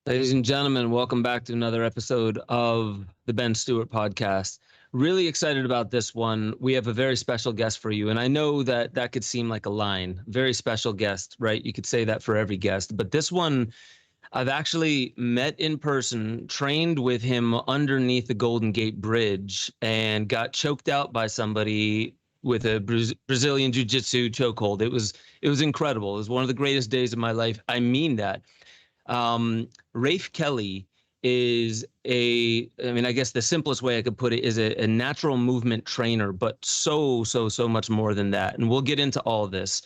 Ladies and gentlemen, welcome back to another episode of the Ben Stewart Podcast. Really excited about this one. We have a very special guest for you. And I know that that could seem like a line. Very special guest, right? You could say that for every guest. But this one, I've actually met in person, trained with him underneath the Golden Gate Bridge, and got choked out by somebody with a Brazilian Jiu-Jitsu chokehold. It was incredible. It was one of the greatest days of my life. I mean that. Rafe Kelley is I guess the simplest way I could put it is a natural movement trainer, but so much more than that. And we'll get into all of this.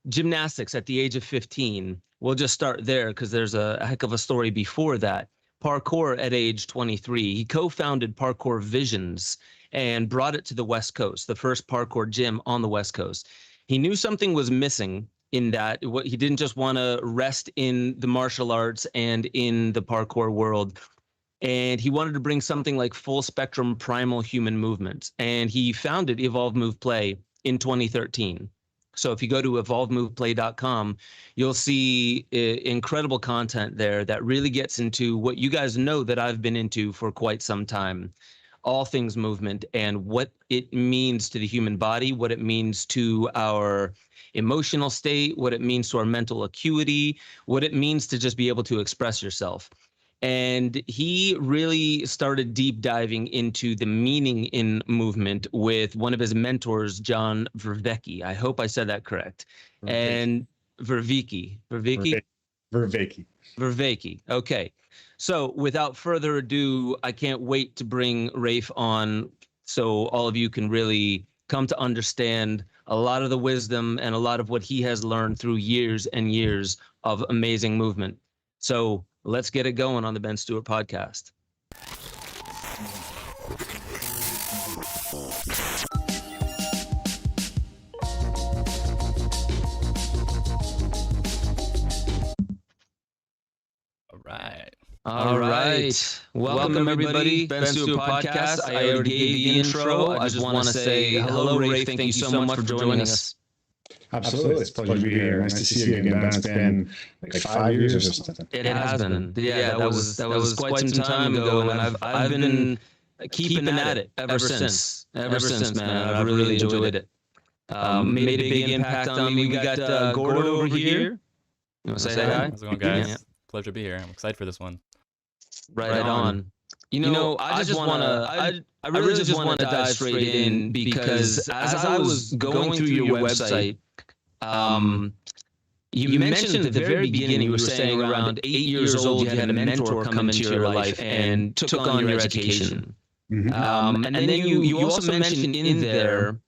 Gymnastics at the age of 15. We'll just start there because there's a heck of a story before that. Parkour at age 23. He co-founded Parkour Visions and brought it to the West Coast, the first parkour gym on the West Coast. He knew something was missing in that he didn't just want to rest in the martial arts and in the parkour world. And he wanted to bring something like full spectrum primal human movement. And he founded Evolve Move Play in 2013. So if you go to evolvemoveplay.com, you'll see incredible content there that really gets into what you guys know that I've been into for quite some time. All things movement and what it means to the human body, what it means to our emotional state, what it means to our mental acuity, what it means to just be able to express yourself. And he really started deep diving into the meaning in movement with one of his mentors, John Vervaeke. I hope I said that correct. And Vervaeke. Okay. So without further ado, I can't wait to bring Rafe on so all of you can really come to understand a lot of the wisdom and a lot of what he has learned through years and years of amazing movement. So let's get it going on the Ben Stewart Podcast. All right. Welcome everybody. Ben Stewart Podcast. I already gave the intro. I just want to say hello, Rafe. Thank you so much for joining us. Absolutely. It's a pleasure to be here. Nice to see you again, Ben. It's been like 5 years or something. It has been. Yeah, that was quite some time ago, and I've been keeping at it ever since. Ever since, man. I've really enjoyed it. Made a big impact on me. We got Gordo over here. You want to say hi? How's it going, guys? Yeah. Pleasure to be here. I'm excited for this one. Right on. You know, I really just want to dive straight in because as I was going through your website, you mentioned at the very beginning, you were saying around 8 years old, you had a mentor come into your life and took on your education. Mm-hmm. And then you also mentioned in there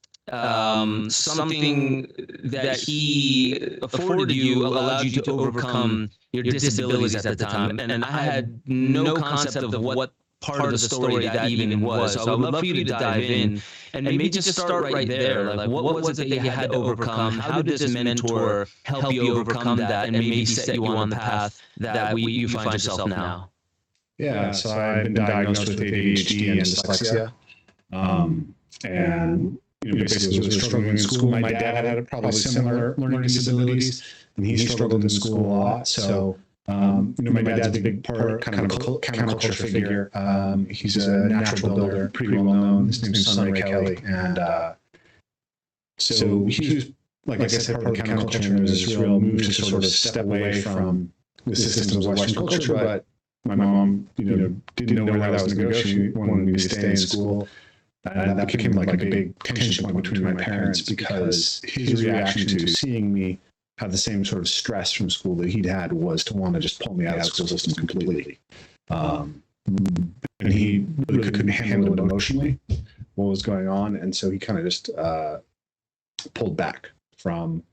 something that he afforded you, allowed you to overcome your disabilities at the time. And I had no concept of what part of the story that even was. So I would love for you to dive in and maybe just start right there. Like, what was it that you had to overcome? How did this mentor help you overcome that and maybe set you on the path that you find yourself now? Yeah, so I've been diagnosed with ADHD and dyslexia. And basically was struggling in school. My dad had probably similar learning disabilities, and he struggled in school a lot. So, my dad's a big part, kind of a counterculture figure. He's a natural builder, pretty well known. His name's Rafe Kelley, and so he was, like I said, part of the counterculture. And there was this real move to sort of step away from the systems of Western culture. But my mom, didn't know where that was going to go. She wanted me to stay in school. And that became like a big tension point between my parents because his reaction to seeing me have the same sort of stress from school that he'd had was to want to just pull me out of the school system completely. And he really couldn't handle it emotionally, what was going on. And so he kind of just pulled back from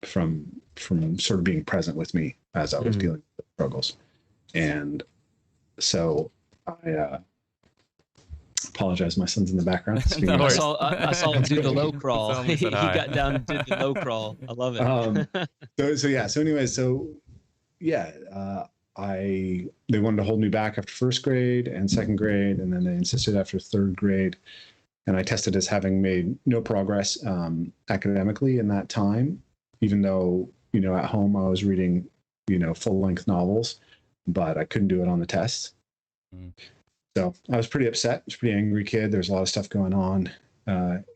sort of being present with me as I was dealing with struggles. And so I apologize, my son's in the background. No, I saw him do the low crawl. He got down and did the low crawl. I love it. They wanted to hold me back after first grade and second grade, and then they insisted after third grade. And I tested as having made no progress academically in that time, even though, at home I was reading full-length novels, but I couldn't do it on the tests. So I was pretty upset. I was a pretty angry kid. There's a lot of stuff going on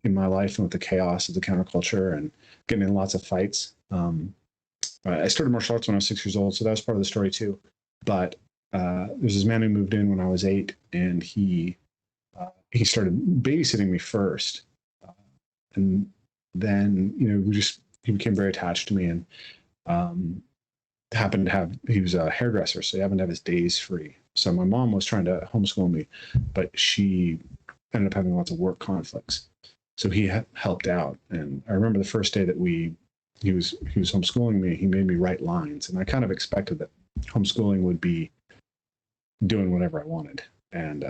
in my life, and with the chaos of the counterculture and getting in lots of fights. I started martial arts when I was 6 years old, so that was part of the story too. But there's this man who moved in when I was 8, and he started babysitting me first, and then he became very attached to me, and he was a hairdresser, so he happened to have his days free. So my mom was trying to homeschool me, but she ended up having lots of work conflicts. So he helped out, and I remember the first day that he was homeschooling me. He made me write lines, and I kind of expected that homeschooling would be doing whatever I wanted, and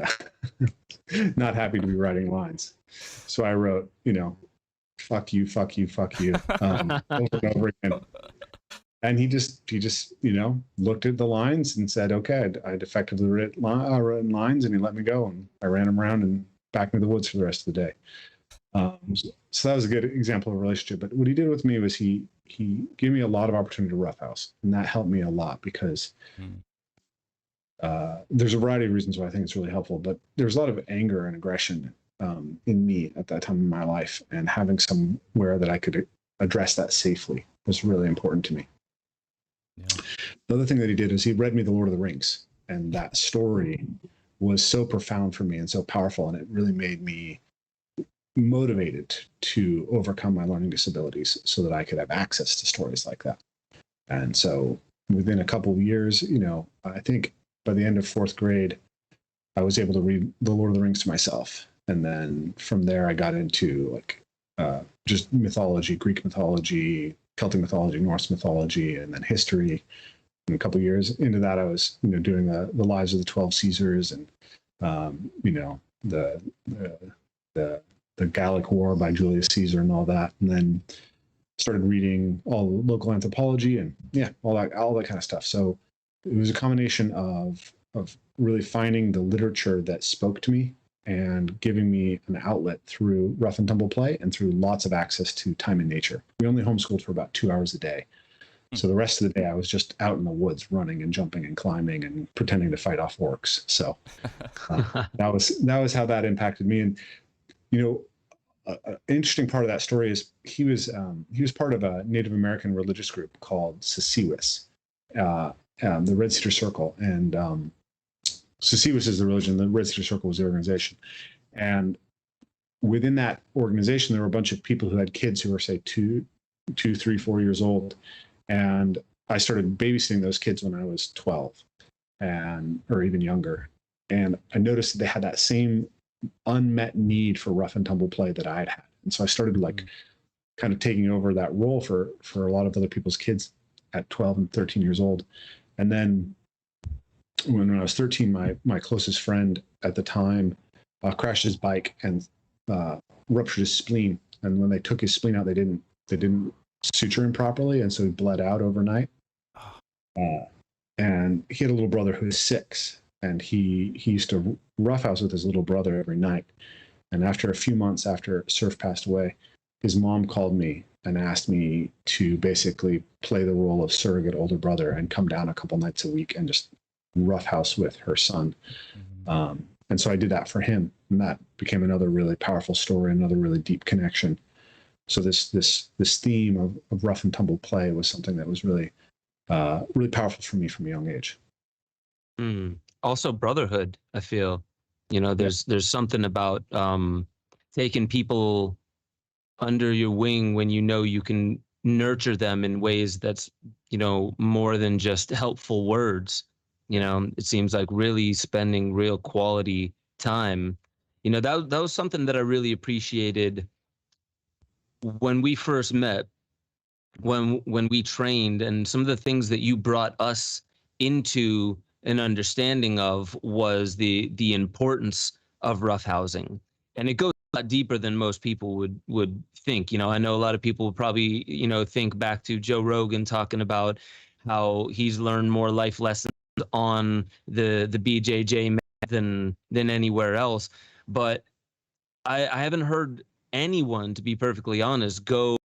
not happy to be writing lines. So I wrote, fuck you, fuck you, fuck you, over and over again. And he just looked at the lines and said, okay, I'd effectively written lines, and he let me go, and I ran him around and back into the woods for the rest of the day. So that was a good example of a relationship. But what he did with me was he gave me a lot of opportunity to roughhouse, and that helped me a lot because there's a variety of reasons why I think it's really helpful, but there's a lot of anger and aggression in me at that time in my life, and having somewhere that I could address that safely was really important to me. Yeah. The other thing that he did is he read me The Lord of the Rings, and that story was so profound for me and so powerful, and it really made me motivated to overcome my learning disabilities so that I could have access to stories like that. And so within a couple of years, I think by the end of 4th grade, I was able to read The Lord of the Rings to myself. And then from there, I got into just mythology, Greek mythology, Celtic mythology, Norse mythology, and then history. And a couple of years into that, I was, doing the lives of the 12 Caesars, and the Gallic War by Julius Caesar and all that. And then started reading all the local anthropology and all that kind of stuff. So it was a combination of really finding the literature that spoke to me and giving me an outlet through rough and tumble play and through lots of access to time in nature. We only homeschooled for about 2 hours a day. So the rest of the day I was just out in the woods running and jumping and climbing and pretending to fight off orcs. So that was how that impacted me. And, an interesting part of that story is he was part of a Native American religious group called Sesiwis, the Red Cedar Circle. And Sesiwis is the religion, the Red Cedar Circle was the organization. And within that organization, there were a bunch of people who had kids who were, say, 2, 3, 4 years old. And I started babysitting those kids when I was 12 or even younger. And I noticed that they had that same unmet need for rough and tumble play that I'd had. And so I started kind of taking over that role for a lot of other people's kids at 12 and 13 years old. And then when I was 13, my closest friend at the time crashed his bike and ruptured his spleen. And when they took his spleen out, they didn't suture him properly, and so he bled out overnight. And he had a little brother who was 6, and he used to roughhouse with his little brother every night. And after a few months after Surf passed away, his mom called me and asked me to basically play the role of surrogate older brother and come down a couple nights a week and just roughhouse with her son. And so I did that for him, and that became another really powerful story, another really deep connection. So this theme of rough and tumble play was something that was really really powerful for me from a young age. Also brotherhood, I feel. There's something about taking people under your wing when you can nurture them in ways that's more than just helpful words. It seems like really spending real quality time. That was something that I really appreciated when we first met, when we trained, and some of the things that you brought us into an understanding of was the importance of roughhousing. And it goes a lot deeper than most people would think. I know a lot of people would probably, think back to Joe Rogan talking about how he's learned more life lessons on the BJJ than anywhere else. But I haven't heard anyone, to be perfectly honest, go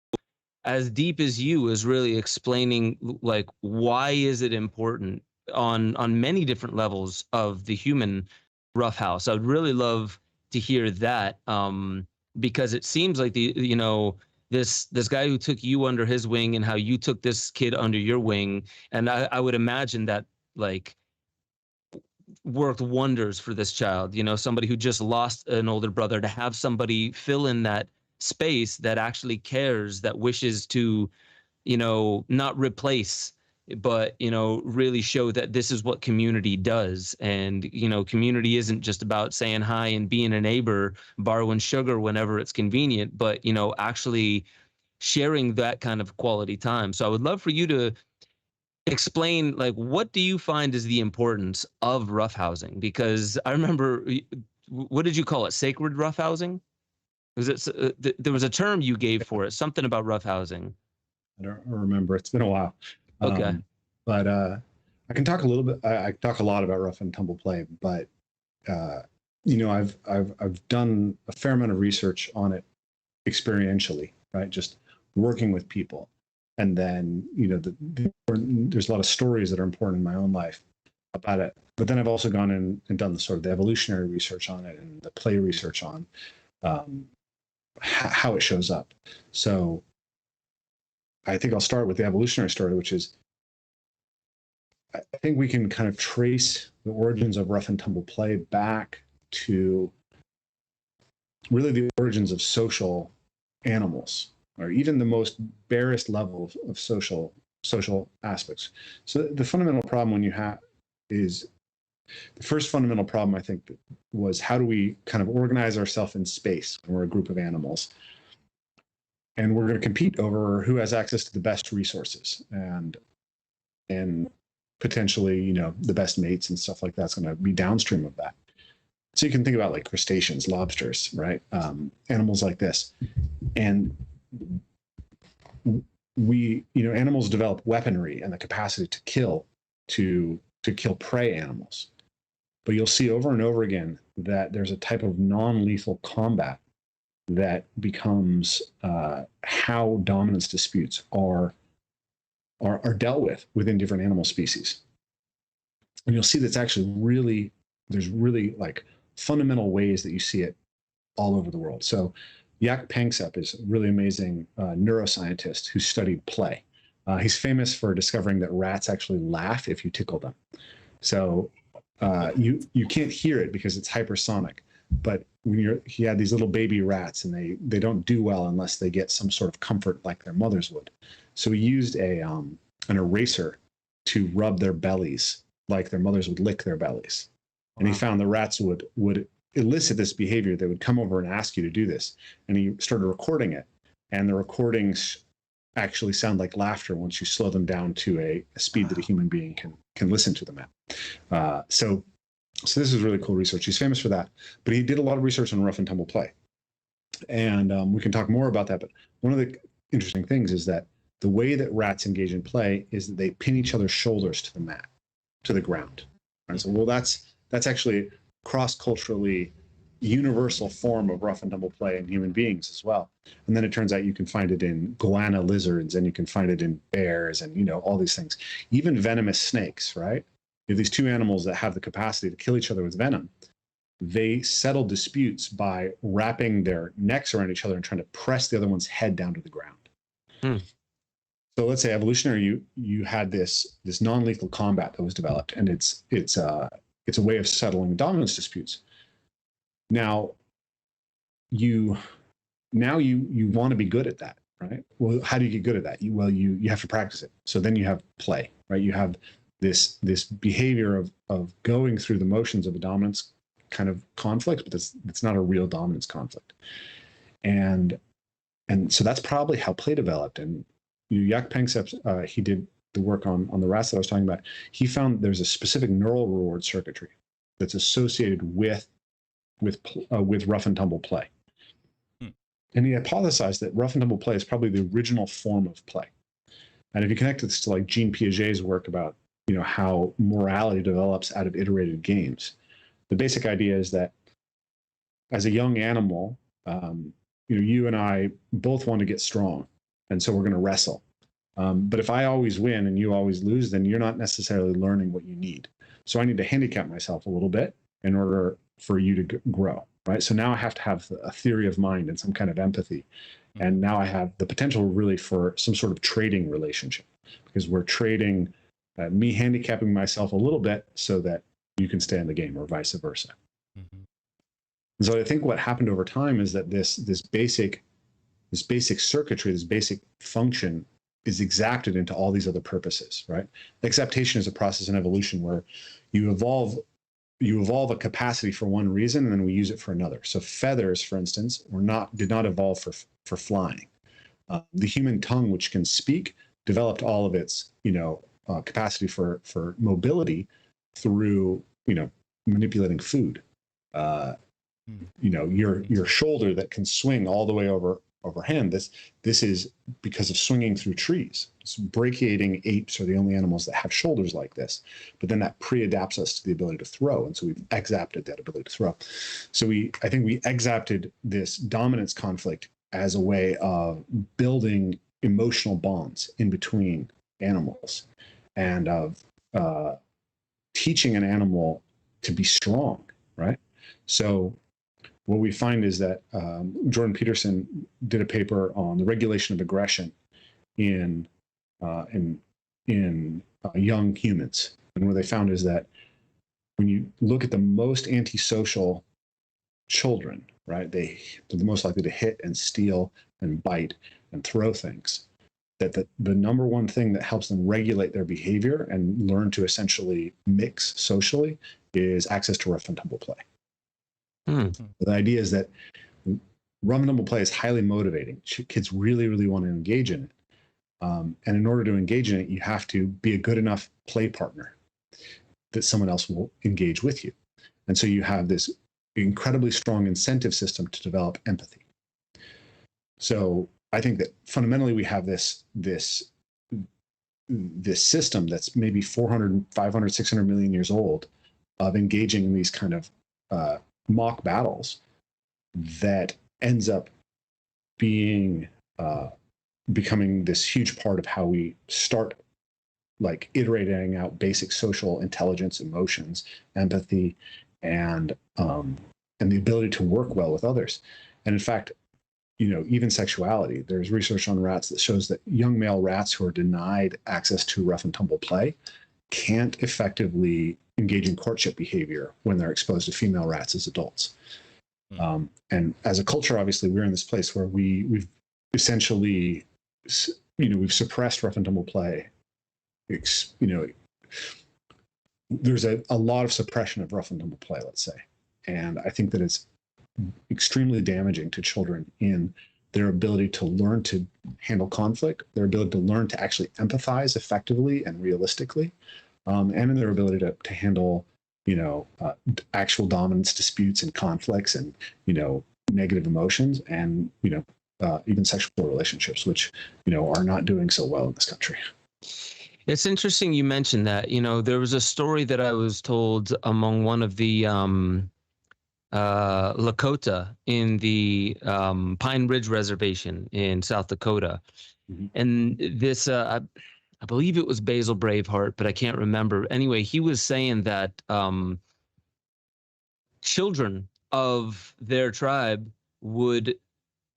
as deep as you is really explaining like why is it important on many different levels of the human roughhouse. I would really love to hear that, because it seems like this guy who took you under his wing and how you took this kid under your wing, and I would imagine that like worked wonders for this child. Somebody who just lost an older brother, to have somebody fill in that space that actually cares, that wishes to not replace, but really show that this is what community does. And community isn't just about saying hi and being a neighbor, borrowing sugar whenever it's convenient, but actually sharing that kind of quality time. So I would love for you to explain, like, what do you find is the importance of roughhousing? Because I remember, what did you call it? Sacred roughhousing? Was it? There was a term you gave for it, something about roughhousing. I don't remember. It's been a while. Okay. But I can talk a little bit. I talk a lot about rough and tumble play, but I've done a fair amount of research on it experientially, right? Just working with people, and then there's a lot of stories that are important in my own life about it. But then I've also gone in and done the sort of the evolutionary research on it and the play research on how it shows up. So I think I'll start with the evolutionary story, which is, I think we can kind of trace the origins of rough and tumble play back to really the origins of social animals, or even the most barest level of social aspects. So the fundamental problem when you have is, the first fundamental problem, I think, was how do we kind of organize ourselves in space when we're a group of animals? And we're going to compete over who has access to the best resources and potentially, the best mates and stuff like that's going to be downstream of that. So you can think about like crustaceans, lobsters, right? Animals like this. And animals develop weaponry and the capacity to kill prey animals. But you'll see over and over again that there's a type of non-lethal combat that becomes how dominance disputes are dealt with within different animal species. And you'll see that's actually there's really like fundamental ways that you see it all over the world. So Jaak Panksepp is a really amazing neuroscientist who studied play. He's famous for discovering that rats actually laugh if you tickle them. So you can't hear it because it's hypersonic, but he had these little baby rats, and they don't do well unless they get some sort of comfort like their mothers would. So he used an eraser to rub their bellies like their mothers would lick their bellies. And he found the rats would elicit this behavior. They would come over and ask you to do this. And he started recording it. And the recordings actually sound like laughter once you slow them down to a speed that a human being can listen to them at. So this is really cool research. He's famous for that. But he did a lot of research on rough and tumble play. And we can talk more about that. But one of the interesting things is that the way that rats engage in play is that they pin each other's shoulders to the mat, to the ground. And so, well, that's actually cross-culturally universal form of rough and tumble play in human beings as well. And then it turns out you can find it in goanna lizards, and you can find it in bears, and all these things. Even venomous snakes, right? You have these two animals that have the capacity to kill each other with venom. They settle disputes by wrapping their necks around each other and trying to press the other one's head down to the ground. So let's say evolutionary, you had this non-lethal combat that was developed, and it's a way of settling dominance disputes. Now you want to be good at that, right? Well, how do you get good at that? You have to practice it. So then you have play, right? You have this behavior of going through the motions of a dominance kind of conflict, but it's not a real dominance conflict. And so that's probably how play developed. And Jaak Panksepp, he did the work on the rats that I was talking about. He found there's a specific neural reward circuitry that's associated with rough and tumble play. And he hypothesized that rough and tumble play is probably the original form of play. And if you connect this to like Jean Piaget's work about how morality develops out of iterated games, the basic idea is that as a young animal, you and I both want to get strong. And so we're going to wrestle. But if I always win and you always lose, then you're not necessarily learning what you need. So I need to handicap myself a little bit in order for you to grow, right? So now I have to have a theory of mind and some kind of empathy. And now I have the potential really for some sort of trading relationship, because we're trading me handicapping myself a little bit so that you can stay in the game, or vice versa. Mm-hmm. So I think what happened over time is that this basic circuitry, this basic function is exacted into all these other purposes, right? Exaptation is a process in evolution where you evolve a capacity for one reason and then we use it for another. So feathers, for instance, did not evolve for flying. The human tongue, which can speak, developed all of its capacity for mobility through manipulating food. Your shoulder that can swing all the way overhand. This is because of swinging through trees. So brachiating apes are the only animals that have shoulders like this, but then that pre-adapts us to the ability to throw, and so we've exapted that ability to throw. So I think we exapted this dominance conflict as a way of building emotional bonds in between animals, and of teaching an animal to be strong, right? So what we find is that Jordan Peterson did a paper on the regulation of aggression in young humans, and what they found is that when you look at the most antisocial children, right, they're the most likely to hit and steal and bite and throw things. That the number one thing that helps them regulate their behavior and learn to essentially mix socially is access to rough and tumble play. The idea is that rough and tumble play is highly motivating. Kids really, really want to engage in it. And in order to engage in it, you have to be a good enough play partner that someone else will engage with you. And so you have this incredibly strong incentive system to develop empathy. So I think that fundamentally we have this system that's maybe 400, 500, 600 million years old of engaging in these kind of mock battles that ends up being becoming this huge part of how we start like iterating out basic social intelligence, emotions, empathy, and the ability to work well with others. And in fact, even sexuality, there's research on rats that shows that young male rats who are denied access to rough and tumble play can't effectively engage in courtship behavior when they're exposed to female rats as adults. And as a culture, obviously, we're in this place where we've essentially, we've suppressed rough and tumble play. There's a lot of suppression of rough and tumble play, let's say. And I think that it's extremely damaging to children in their ability to learn to handle conflict, their ability to learn to actually empathize effectively and realistically, and in their ability to handle, actual dominance disputes and conflicts and, negative emotions and, even sexual relationships, which, are not doing so well in this country. It's interesting you mentioned that. There was a story that I was told among one of the Lakota in the Pine Ridge Reservation in South Dakota. Mm-hmm. And this, I believe it was Basil Braveheart, but I can't remember. Anyway, he was saying that children of their tribe would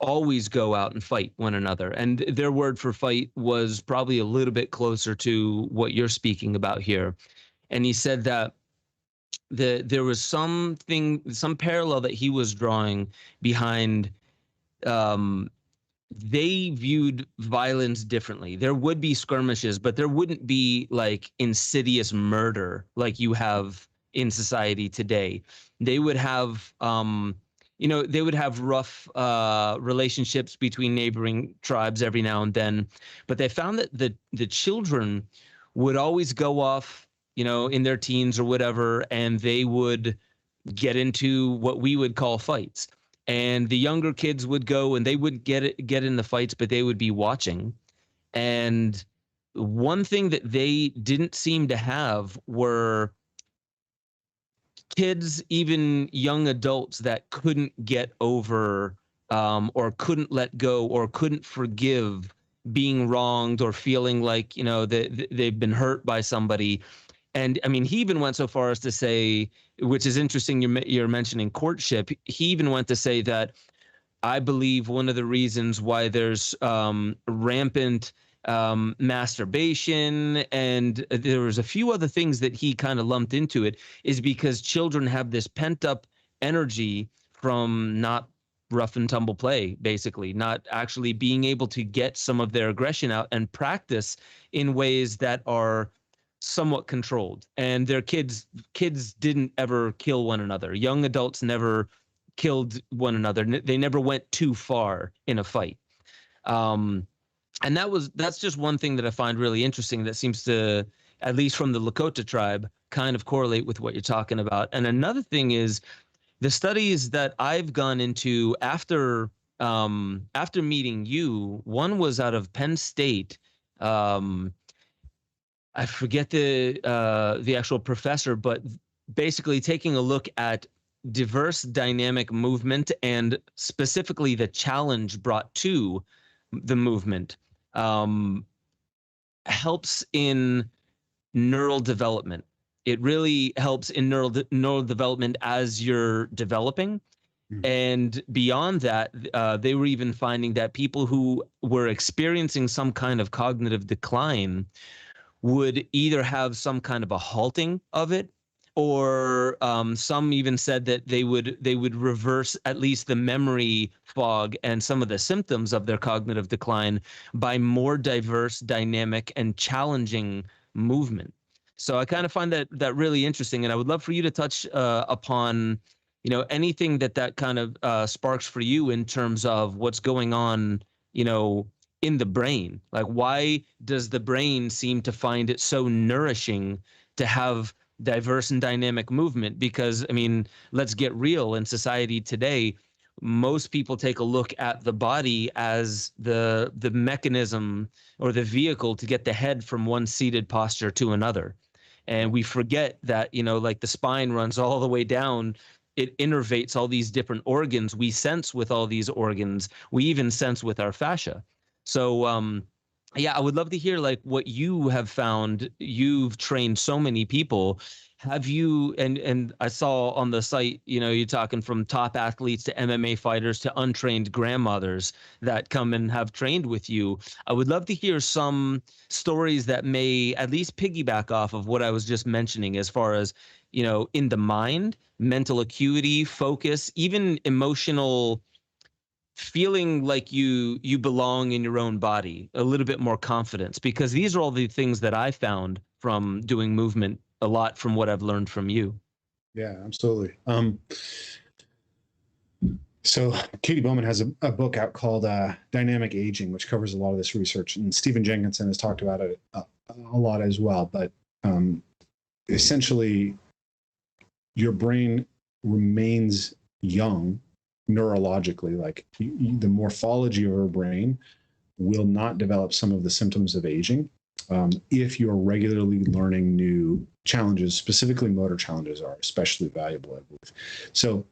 always go out and fight one another. And their word for fight was probably a little bit closer to what you're speaking about here. And he said that there was some parallel that he was drawing behind. They viewed violence differently. There would be skirmishes, but there wouldn't be like insidious murder like you have in society today. They would have, they would have rough relationships between neighboring tribes every now and then. But they found that the children would always go off, in their teens or whatever, and they would get into what we would call fights. And the younger kids would go and they would get in the fights, but they would be watching. And one thing that they didn't seem to have were kids, even young adults, that couldn't get over or couldn't let go or couldn't forgive being wronged or feeling like, they've been hurt by somebody. And I mean, he even went so far as to say, which is interesting, you're mentioning courtship. He even went to say that I believe one of the reasons why there's rampant masturbation, and there was a few other things that he kind of lumped into it, is because children have this pent up energy from not rough and tumble play, basically, not actually being able to get some of their aggression out and practice in ways that are somewhat controlled. And their kids didn't ever kill one another. Young adults never killed one another. They never went too far in a fight. And that's just one thing that I find really interesting that seems to, at least from the Lakota tribe, kind of correlate with what you're talking about. And another thing is the studies that I've gone into after meeting you. One was out of Penn State. I forget the actual professor, but basically taking a look at diverse dynamic movement and specifically the challenge brought to the movement helps in neural development. It really helps in neural development as you're developing. And beyond that, they were even finding that people who were experiencing some kind of cognitive decline would either have some kind of a halting of it, or some even said that they would reverse at least the memory fog and some of the symptoms of their cognitive decline by more diverse, dynamic, and challenging movement. So I kind of find that really interesting, and I would love for you to touch upon anything that kind of sparks for you in terms of what's going on in the brain. Like, why does the brain seem to find it so nourishing to have diverse and dynamic movement? Because, I mean, let's get real, in society today, most people take a look at the body as the mechanism or the vehicle to get the head from one seated posture to another. And we forget that, like the spine runs all the way down. It innervates all these different organs. We sense with all these organs. We even sense with our fascia. So, yeah, I would love to hear like what you have found. You've trained so many people. Have you, and I saw on the site, you're talking from top athletes to MMA fighters to untrained grandmothers that come and have trained with you. I would love to hear some stories that may at least piggyback off of what I was just mentioning, as far as, in the mind, mental acuity, focus, even emotional, feeling like you belong in your own body, a little bit more confidence, because these are all the things that I found from doing movement, a lot from what I've learned from you. Yeah, absolutely. So Katie Bowman has a book out called Dynamic Aging, which covers a lot of this research, and Stephen Jenkinson has talked about it a lot as well. But essentially, your brain remains young neurologically. Like the morphology of our brain will not develop some of the symptoms of aging if you're regularly learning new challenges. Specifically, motor challenges are especially valuable, I believe. So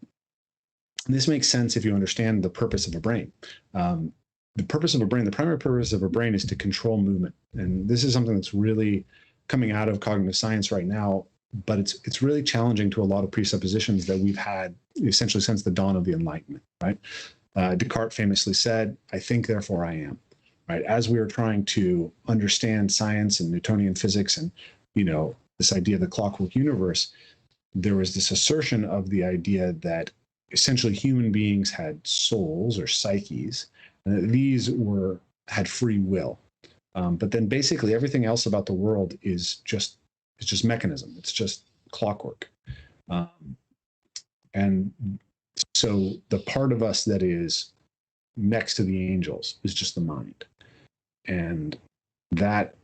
this makes sense if you understand the purpose of a brain. The purpose of a brain, the primary purpose of a brain, is to control movement. And this is something that's really coming out of cognitive science right now, but it's really challenging to a lot of presuppositions that we've had essentially since the dawn of the Enlightenment, right? Descartes famously said, "I think, therefore I am," right? As we were trying to understand science and Newtonian physics and, this idea of the clockwork universe, there was this assertion of the idea that essentially human beings had souls or psyches, and that these had free will. But then basically everything else about the world is just mechanism. It's just clockwork. And so the part of us that is next to the angels is just the mind. And that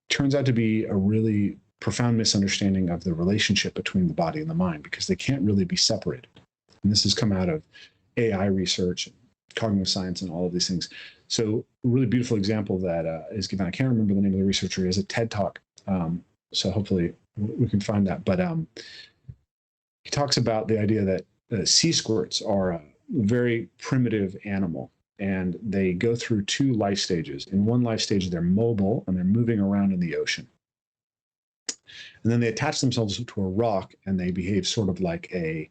turns out to be a really profound misunderstanding of the relationship between the body and the mind, because they can't really be separated. And this has come out of AI research, cognitive science, and all of these things. So a really beautiful example that is given, I can't remember the name of the researcher, he has a TED Talk. So hopefully we can find that. But he talks about the idea that sea squirts are a very primitive animal. and they go through 2 life stages. In one life stage, they're mobile and they're moving around in the ocean. And then they attach themselves to a rock and they behave sort of like a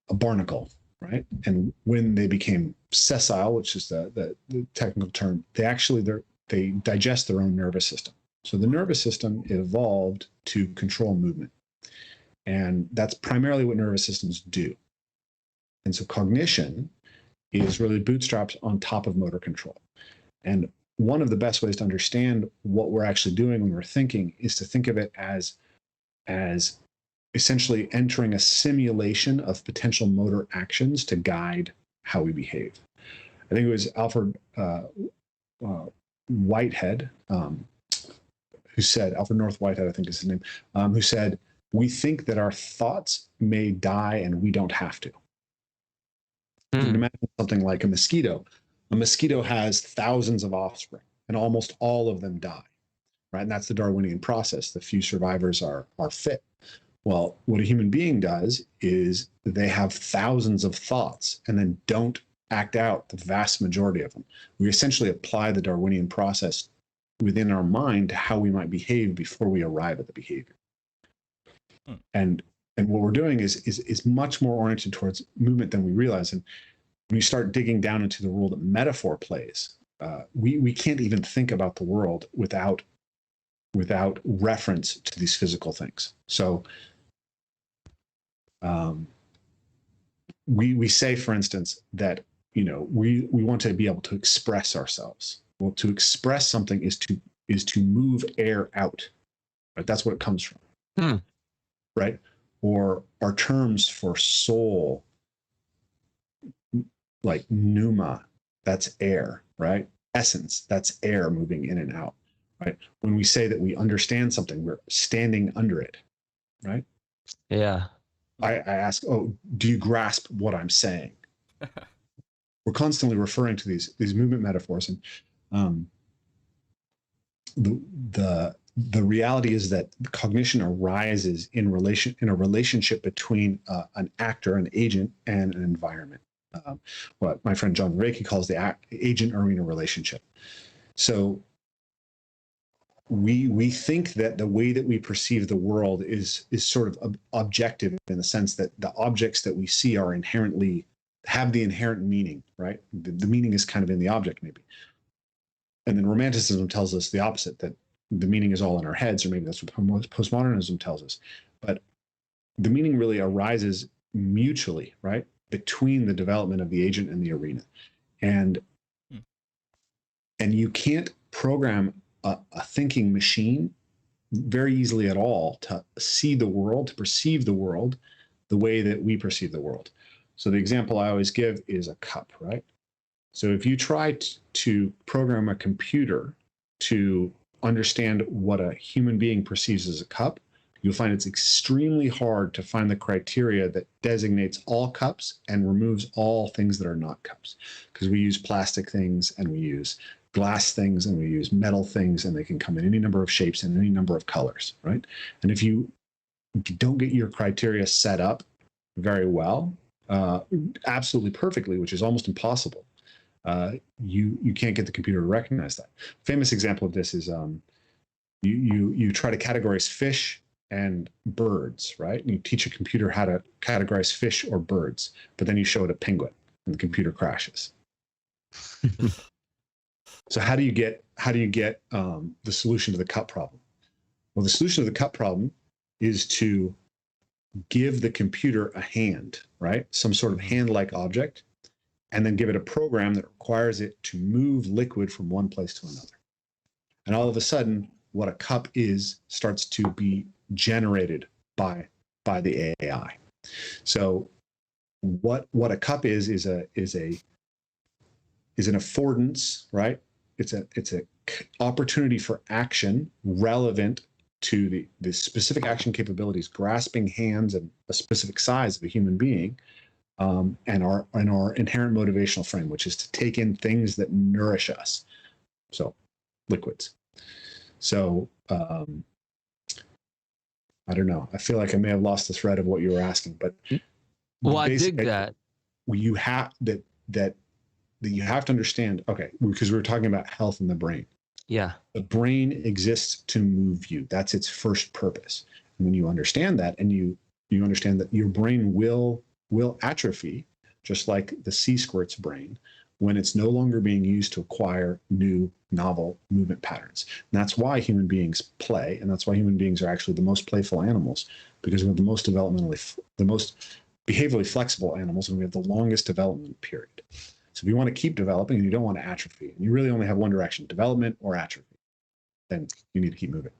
barnacle, right? And when they became sessile, which is the technical term, they digest their own nervous system. So the nervous system evolved to control movement. And that's primarily what nervous systems do. And so cognition is really bootstraps on top of motor control. And one of the best ways to understand what we're actually doing when we're thinking is to think of it as essentially entering a simulation of potential motor actions to guide how we behave. I think it was Alfred Whitehead, who said, Alfred North Whitehead, I think is his name, who said, we think that our thoughts may die and we don't have to. You can imagine something like a mosquito. A mosquito has thousands of offspring and almost all of them die, right? And that's the Darwinian process. The few survivors are fit. Well, what a human being does is they have thousands of thoughts and then don't act out the vast majority of them. We essentially apply the Darwinian process within our mind to how we might behave before we arrive at the behavior. And what we're doing is much more oriented towards movement than we realize. And when you start digging down into the role that metaphor plays, we can't even think about the world without reference to these physical things. So we say, for instance, that we want to be able to express ourselves. Well, to express something is to move air out. Right? That's what it comes from. Right? Or our terms for soul, like pneuma, that's air, right? Essence, that's air moving in and out, right? When we say that we understand something, we're standing under it, right? Yeah. I ask, do you grasp what I'm saying? We're constantly referring to these movement metaphors, and the reality is that cognition arises in a relationship between an actor, an agent, and an environment. What my friend John Reiki calls the agent-arena relationship. So we think that the way that we perceive the world is sort of objective in the sense that the objects that we see are have the inherent meaning, right? The meaning is kind of in the object, maybe. And then romanticism tells us the opposite, that the meaning is all in our heads, or maybe that's what postmodernism tells us. But the meaning really arises mutually, right, between the development of the agent and the arena. And you can't program a thinking machine very easily at all to see the world, to perceive the world the way that we perceive the world. So the example I always give is a cup, right? So if you try to program a computer to understand what a human being perceives as a cup, you'll find it's extremely hard to find the criteria that designates all cups and removes all things that are not cups. Because we use plastic things and we use glass things and we use metal things, and they can come in any number of shapes and any number of colors, right? And if you don't get your criteria set up very well, absolutely perfectly, which is almost impossible, you can't get the computer to recognize that. Famous example of this is you try to categorize fish and birds, right? And you teach a computer how to categorize fish or birds, but then you show it a penguin and the computer crashes. So how do you get the solution to the cup problem? Well, the solution to the cup problem is to give the computer a hand, right? Some sort of hand-like object, and then give it a program that requires it to move liquid from one place to another. And all of a sudden, what a cup is starts to be generated by the AI. So what a cup is an affordance, right? It's a opportunity for action relevant to the specific action capabilities, grasping hands and a specific size of a human being, and our inherent motivational frame, which is to take in things that nourish us. So liquids. So I don't know. I feel like I may have lost the thread of what you were asking, but well, I dig that. you have that you have to understand, okay, because we were talking about health in the brain. Yeah. The brain exists to move you. That's its first purpose. And when you understand that, and you understand that your brain will atrophy, just like the sea squirt's brain, when it's no longer being used to acquire new, novel movement patterns. And that's why human beings play, and that's why human beings are actually the most playful animals, because we're the most behaviorally flexible animals, and we have the longest development period. So if you want to keep developing and you don't want to atrophy, and you really only have one direction, development or atrophy, then you need to keep moving.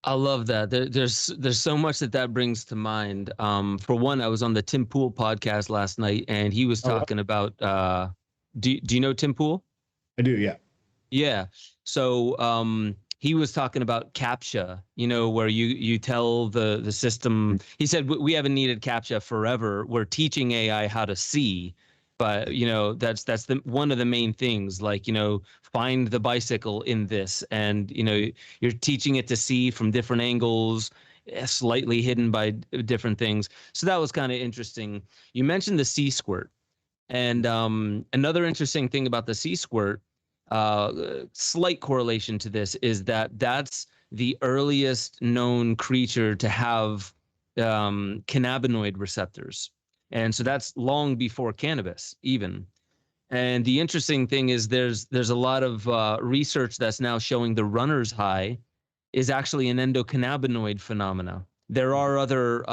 I love that. There's so much that brings to mind. For one, I was on the Tim Pool podcast last night, and he was talking about. Do you know Tim Pool? I do, yeah. Yeah. So he was talking about CAPTCHA. Where you tell the system. He said we haven't needed CAPTCHA forever. We're teaching AI how to see. But that's one of the main things, like find the bicycle in this, and you're teaching it to see from different angles, slightly hidden by different things. So that was kind of interesting. You mentioned the sea squirt, and another interesting thing about the sea squirt, slight correlation to this, is that's the earliest known creature to have cannabinoid receptors. And so that's long before cannabis even. And the interesting thing is there's a lot of research that's now showing the runner's high is actually an endocannabinoid phenomena. There are other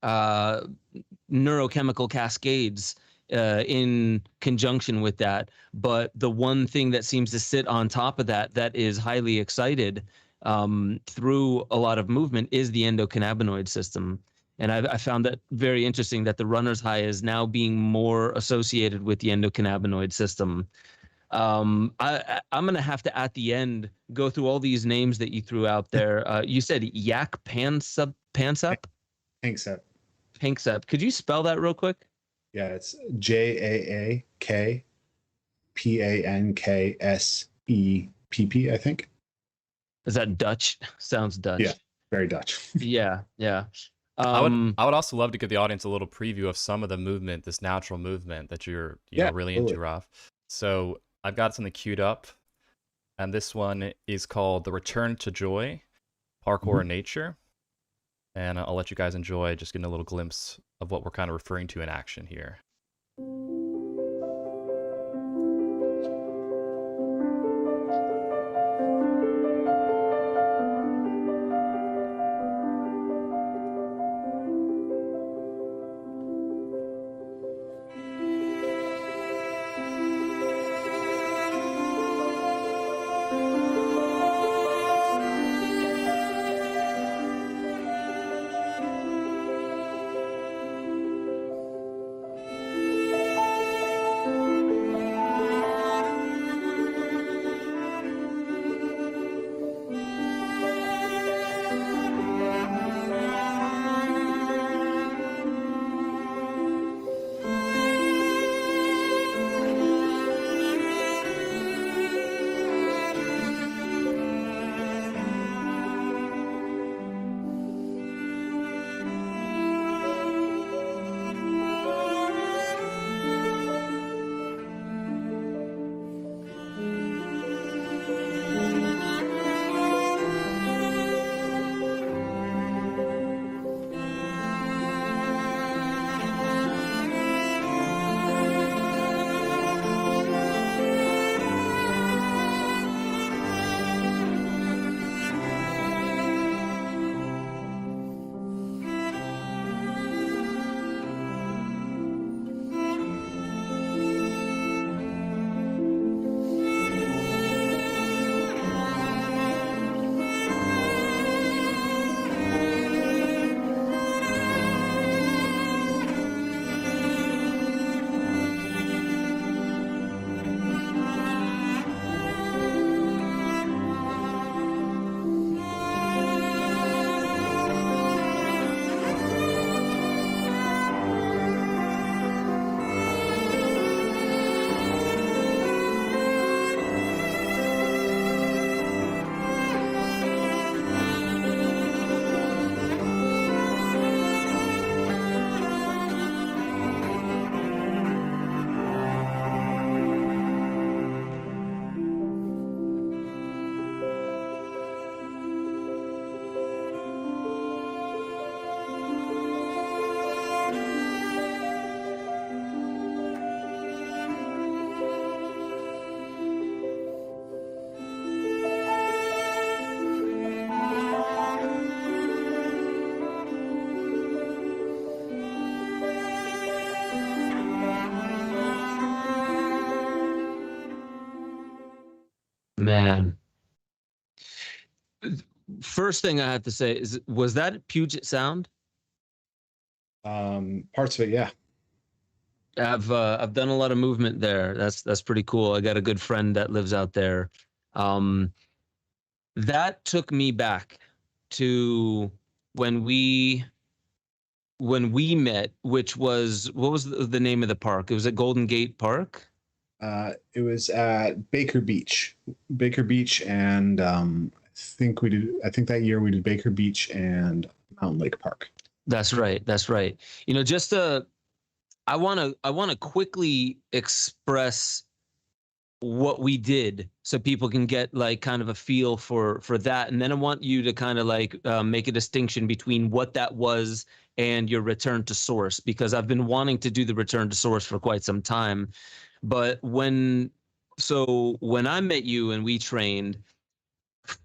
neurochemical cascades in conjunction with that. But the one thing that seems to sit on top of that is highly excited through a lot of movement is the endocannabinoid system. And I found that very interesting that the runner's high is now being more associated with the endocannabinoid system. I'm going to have to, at the end, go through all these names that you threw out there. You said yak pansep? Pansep. Could you spell that real quick? Yeah, it's JAAKPANKSEPP, I think. Is that Dutch? Sounds Dutch. Yeah, very Dutch. Yeah. I would also love to give the audience a little preview of some of the movement, this natural movement that you're really into, Raf. So I've got something queued up, and this one is called The Return to Joy, Parkour in Nature. And I'll let you guys enjoy just getting a little glimpse of what we're kind of referring to in action here. Man. First thing I have to say is, was that Puget Sound? Parts of it, yeah. I've done a lot of movement there. That's pretty cool. I got a good friend that lives out there. That took me back to when we met, which was, what was the name of the park? It was at Golden Gate Park. It was at Baker Beach, and I think that year we did Baker Beach and Mountain Lake Park. That's right. You know, I want to quickly express what we did so people can get like kind of a feel for that, and then I want you to kind of like make a distinction between what that was and your return to source, because I've been wanting to do the return to source for quite some time. But when I met you and we trained,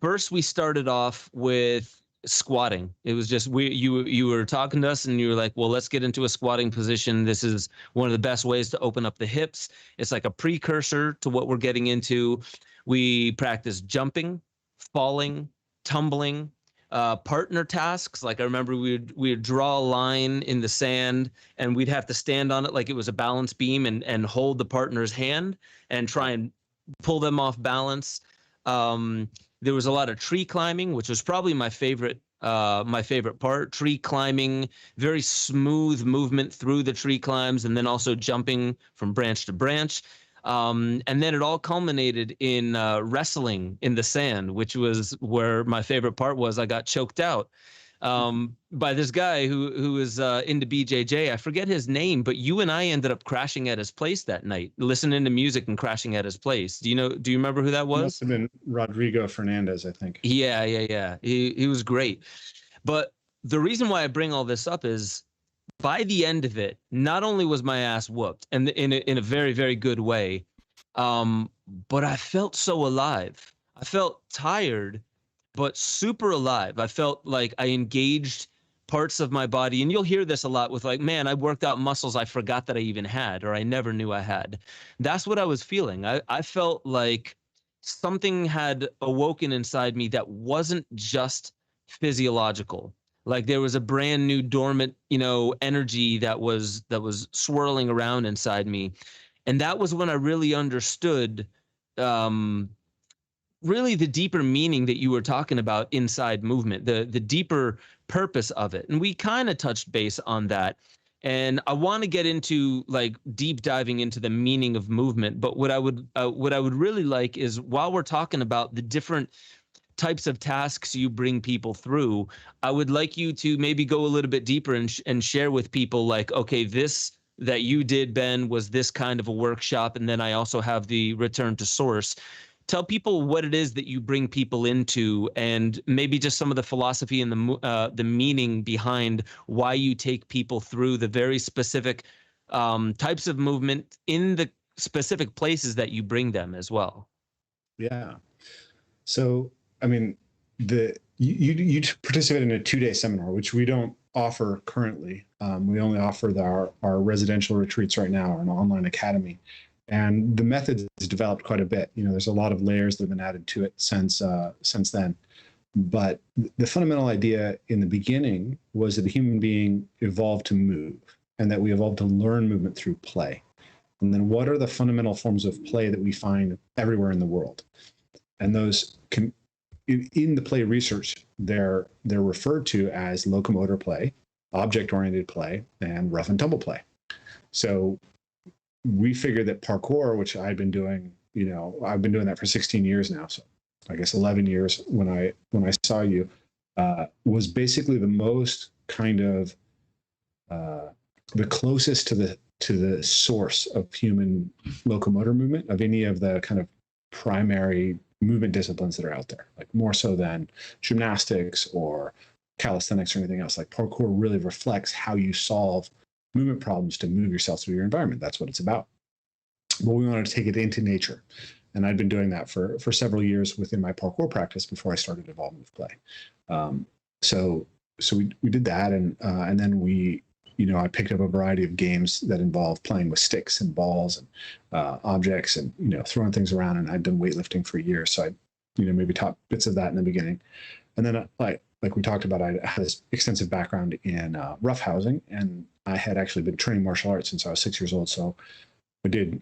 first we started off with squatting. It was just you were talking to us and you were like, well, let's get into a squatting position. This is one of the best ways to open up the hips. It's like a precursor to what we're getting into. We practice jumping, falling, tumbling, partner tasks. Like I remember we'd draw a line in the sand and we'd have to stand on it like it was a balance beam and hold the partner's hand and try and pull them off balance. There was a lot of tree climbing, which was probably my favorite part. Tree climbing, very smooth movement through the tree climbs, and then also jumping from branch to branch. And then it all culminated in wrestling in the sand, which was where my favorite part was. I got choked out by this guy who was into BJJ. I forget his name, but you and I ended up crashing at his place that night, listening to music and crashing at his place. Do you remember who that was? It must have been Rodrigo Fernandez, I think. Yeah. He was great. But the reason why I bring all this up is, by the end of it, not only was my ass whooped, and in a very, very good way, but I felt so alive. I felt tired, but super alive. I felt like I engaged parts of my body, and you'll hear this a lot with like, man, I worked out muscles I forgot that I even had, or I never knew I had. That's what I was feeling. I felt like something had awoken inside me that wasn't just physiological. Like there was a brand new dormant, energy that was swirling around inside me. And that was when I really understood really the deeper meaning that you were talking about inside movement, the deeper purpose of it. And we kind of touched base on that. And I want to get into like deep diving into the meaning of movement. But what I would really like is, while we're talking about the different types of tasks you bring people through, I would like you to maybe go a little bit deeper and share with people like, okay, this that you did, Ben, was this kind of a workshop. And then I also have the return to source. Tell people what it is that you bring people into, and maybe just some of the philosophy and the meaning behind why you take people through the very specific types of movement in the specific places that you bring them as well. Yeah. So, I mean, you participate in a 2-day seminar, which we don't offer currently. We only offer our residential retreats right now, or an online academy. And the method has developed quite a bit. There's a lot of layers that have been added to it since then. But the fundamental idea in the beginning was that the human being evolved to move, and that we evolved to learn movement through play. And then what are the fundamental forms of play that we find everywhere in the world? And those in the play research, they're referred to as locomotor play, object-oriented play, and rough and tumble play. So we figured that parkour, which I've been doing, I've been doing that for 16 years now. So I guess 11 years when I saw you, was basically the most kind of the closest to the source of human locomotor movement of any of the kind of primary movement disciplines that are out there, like more so than gymnastics or calisthenics or anything else. Like parkour really reflects how you solve movement problems to move yourself through your environment. That's what it's about. But we wanted to take it into nature. And I'd been doing that for several years within my parkour practice before I started Evolve Move Play. So we did that, and then we I picked up a variety of games that involve playing with sticks and balls and objects and, throwing things around. And I'd done weightlifting for years. So I, maybe taught bits of that in the beginning. And then like we talked about, I had this extensive background in roughhousing, and I had actually been training martial arts since I was 6 years old. So I did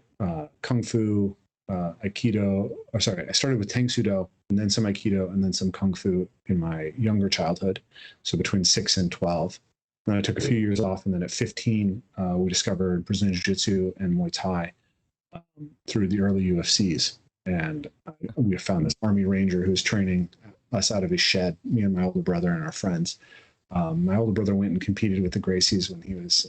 Kung Fu, Aikido, I started with Tang Sudo and then some Aikido and then some Kung Fu in my younger childhood. So between 6 and 12. Then I took a few years off. And then at 15, we discovered Brazilian Jiu-Jitsu and Muay Thai through the early UFCs. And we found this Army Ranger who was training us out of his shed, me and my older brother and our friends. My older brother went and competed with the Gracies when he was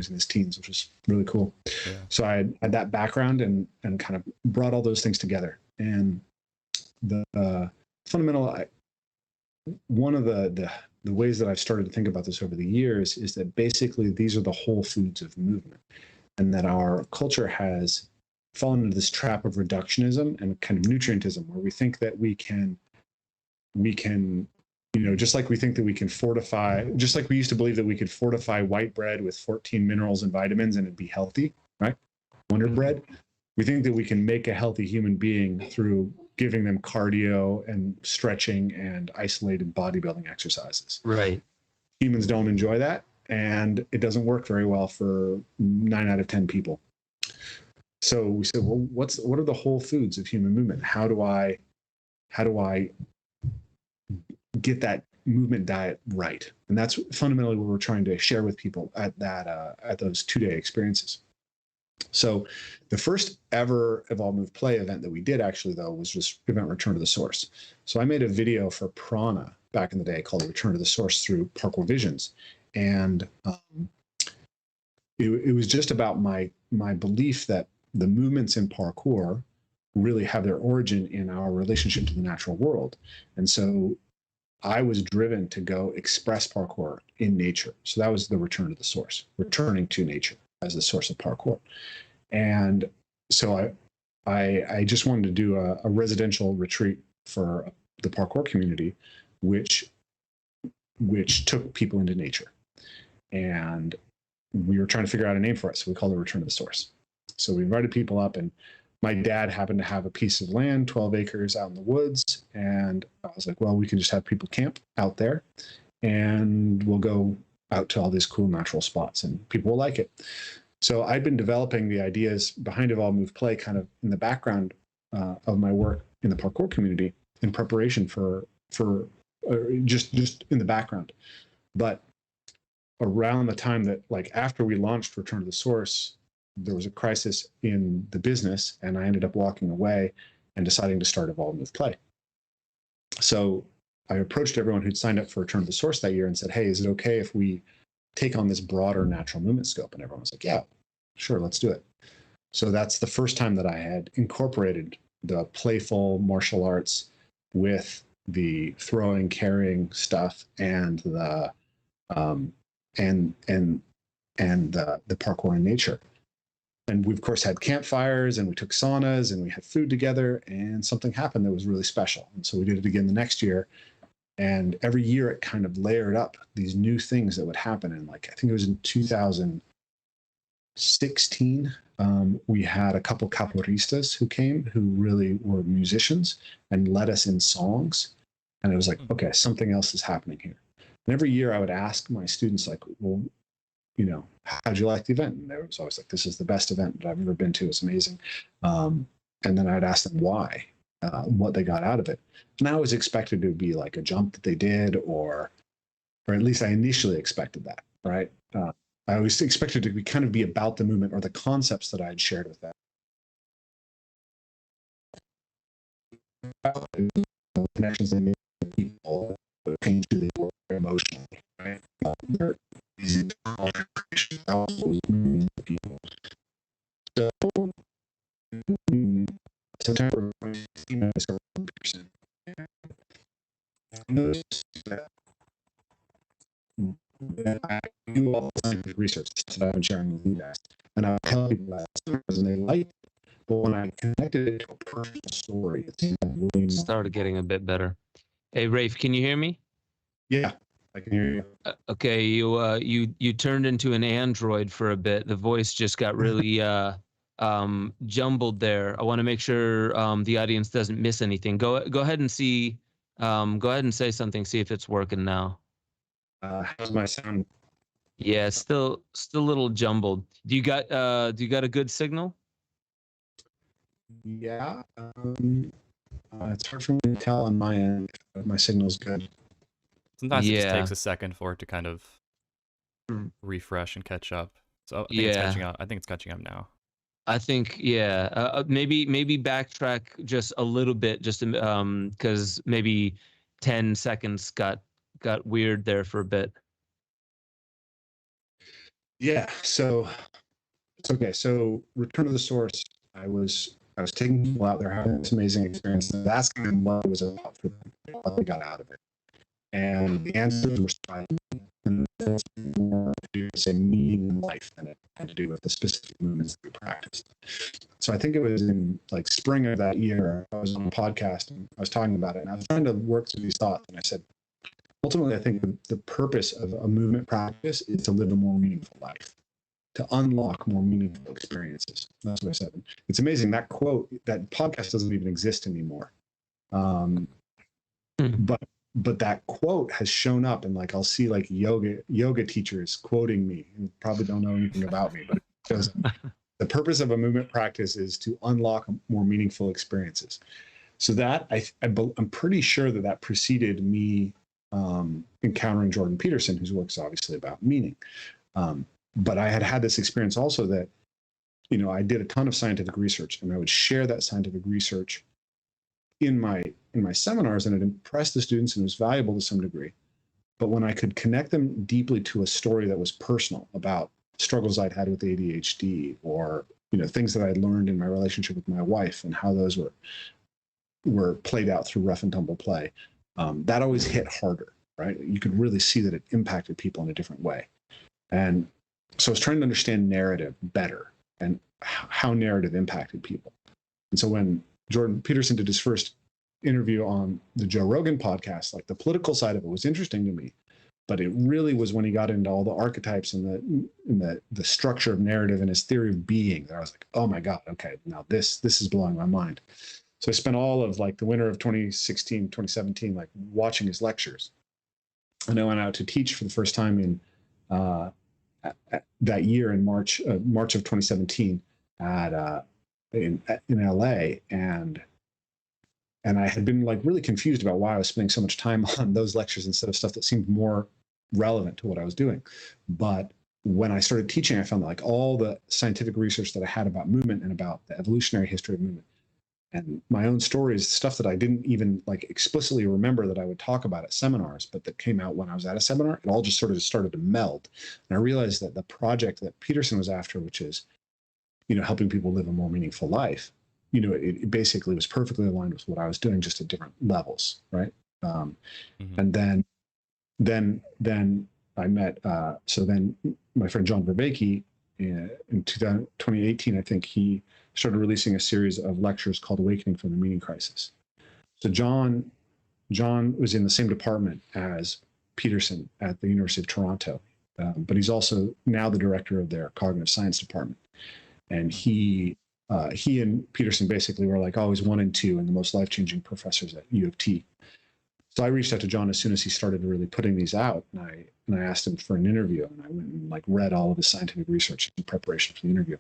in his teens, which was really cool. Yeah. So I had that background and kind of brought all those things together. And the fundamental, one of the ways that I've started to think about this over the years is that basically these are the whole foods of movement, and that our culture has fallen into this trap of reductionism and kind of nutrientism, where we think that we can, just like we think that we can fortify, just like we used to believe that we could fortify white bread with 14 minerals and vitamins and it'd be healthy, right? Wonder Bread. We think that we can make a healthy human being through giving them cardio and stretching and isolated bodybuilding exercises. Right. Humans don't enjoy that, and it doesn't work very well for 9 out of 10 people. So we said, well, what are the whole foods of human movement? How do I get that movement diet right? And that's fundamentally what we're trying to share with people at those 2-day experiences. So the first ever Evolve Move Play event that we did actually, though, was just event Return to the Source. So I made a video for Prana back in the day called Return to the Source through Parkour Visions. And it was just about my belief that the movements in parkour really have their origin in our relationship to the natural world. And so I was driven to go express parkour in nature. So that was the return to the source, returning to nature as the source of parkour. And so I just wanted to do a residential retreat for the parkour community, which took people into nature. And we were trying to figure out a name for it. So we called it Return to the Source. So we invited people up, and my dad happened to have a piece of land, 12 acres out in the woods. And I was like, well, we can just have people camp out there and we'll go out to all these cool natural spots and people will like it. So I'd been developing the ideas behind Evolve Move Play kind of in the background of my work in the parkour community in preparation for just in the background. But around the time that, like, after we launched Return to the Source, there was a crisis in the business, and I ended up walking away and deciding to start Evolve Move Play. So I approached everyone who'd signed up for Return to the Source that year and said, hey, is it okay if we take on this broader natural movement scope? And everyone was like, yeah, sure, let's do it. So that's the first time that I had incorporated the playful martial arts with the throwing, carrying stuff and the the parkour in nature. And we, of course, had campfires and we took saunas and we had food together, and something happened that was really special. And so we did it again the next year. And every year it kind of layered up these new things that would happen. And like, I think it was in 2016, we had a couple capoeiristas who came, who really were musicians and led us in songs. And it was like, okay, something else is happening here. And every year I would ask my students, like, well, you know, how'd you like the event? And they was always like, this is the best event that I've ever been to. It's amazing. And then I'd ask them why, what they got out of it. And I always expected it to be like a jump that they did, or at least I initially expected that, right? I always expected it to kind of be about the movement or the concepts that I had shared with them. Connections they made with people change who they were emotionally, right? These internal transformations, that was what was moving the people. So, September 2016, I discovered 1%. I noticed that I do all the scientific research that I've been sharing with you guys, and I tell people that and they like it. But when I connected it to a personal story, it seemed really started getting a bit better. Hey, Rafe, can you hear me? Yeah. I can hear you. Okay, you turned into an android for a bit. The voice just got really jumbled there. I want to make sure the audience doesn't miss anything. Go ahead and see. Go ahead and say something. See if it's working now. How's my sound? Yeah, still a little jumbled. Do you got a good signal? Yeah. It's hard for me to tell on my end, but my signal's good. Sometimes it just takes a second for it to kind of refresh and catch up. So I think it's catching up. I think it's catching up now. I think maybe backtrack just a little bit, just because maybe 10 seconds got weird there for a bit. Yeah. So it's okay. So return to the source. I was taking people out there having this amazing experience and asking them what it was about for them, what they got out of it. And the answers were silent. And there's more to do with, say, meaning in life than it had to do with the specific movements that we practiced. So I think it was in like spring of that year, I was on a podcast and I was talking about it, and I was trying to work through these thoughts. And I said, ultimately, I think the purpose of a movement practice is to live a more meaningful life, to unlock more meaningful experiences. That's what I said. It's amazing. That quote, that podcast doesn't even exist anymore. But that quote has shown up, and like I'll see like yoga teachers quoting me and probably don't know anything about me, but it shows the purpose of a movement practice is to unlock more meaningful experiences. So that I'm pretty sure that preceded me encountering Jordan Peterson, whose work is obviously about meaning. But I had this experience also that, I did a ton of scientific research, and I would share that scientific research in my seminars, and it impressed the students and was valuable to some degree. But when I could connect them deeply to a story that was personal about struggles I'd had with ADHD, or things that I'd learned in my relationship with my wife and how those were played out through rough and tumble play, that always hit harder, right? You could really see that it impacted people in a different way. And so I was trying to understand narrative better and how narrative impacted people. And so when Jordan Peterson did his first interview on the Joe Rogan podcast, like the political side of it was interesting to me, but it really was when he got into all the archetypes and the structure of narrative and his theory of being that I was like, oh my God, okay, now this is blowing my mind. So I spent all of like the winter of 2016, 2017, like watching his lectures. And I went out to teach for the first time in that year in March of 2017 in LA, and I had been like really confused about why I was spending so much time on those lectures instead of stuff that seemed more relevant to what I was doing. But when I started teaching, I found that like all the scientific research that I had about movement and about the evolutionary history of movement and my own stories, stuff that I didn't even like explicitly remember that I would talk about at seminars, but that came out when I was at a seminar, it all just sort of started to meld. And I realized that the project that Peterson was after, which is, helping people live a more meaningful life, it basically was perfectly aligned with what I was doing, just at different levels, right? And then I met, so then my friend John Vervaeke in 2018, I think he started releasing a series of lectures called Awakening from the Meaning Crisis. So John was in the same department as Peterson at the University of Toronto, but he's also now the director of their cognitive science department. And he and Peterson basically were like always 1 and 2 and the most life-changing professors at U of T. So I reached out to John as soon as he started really putting these out, and I asked him for an interview, and I went and like read all of his scientific research in preparation for the interview.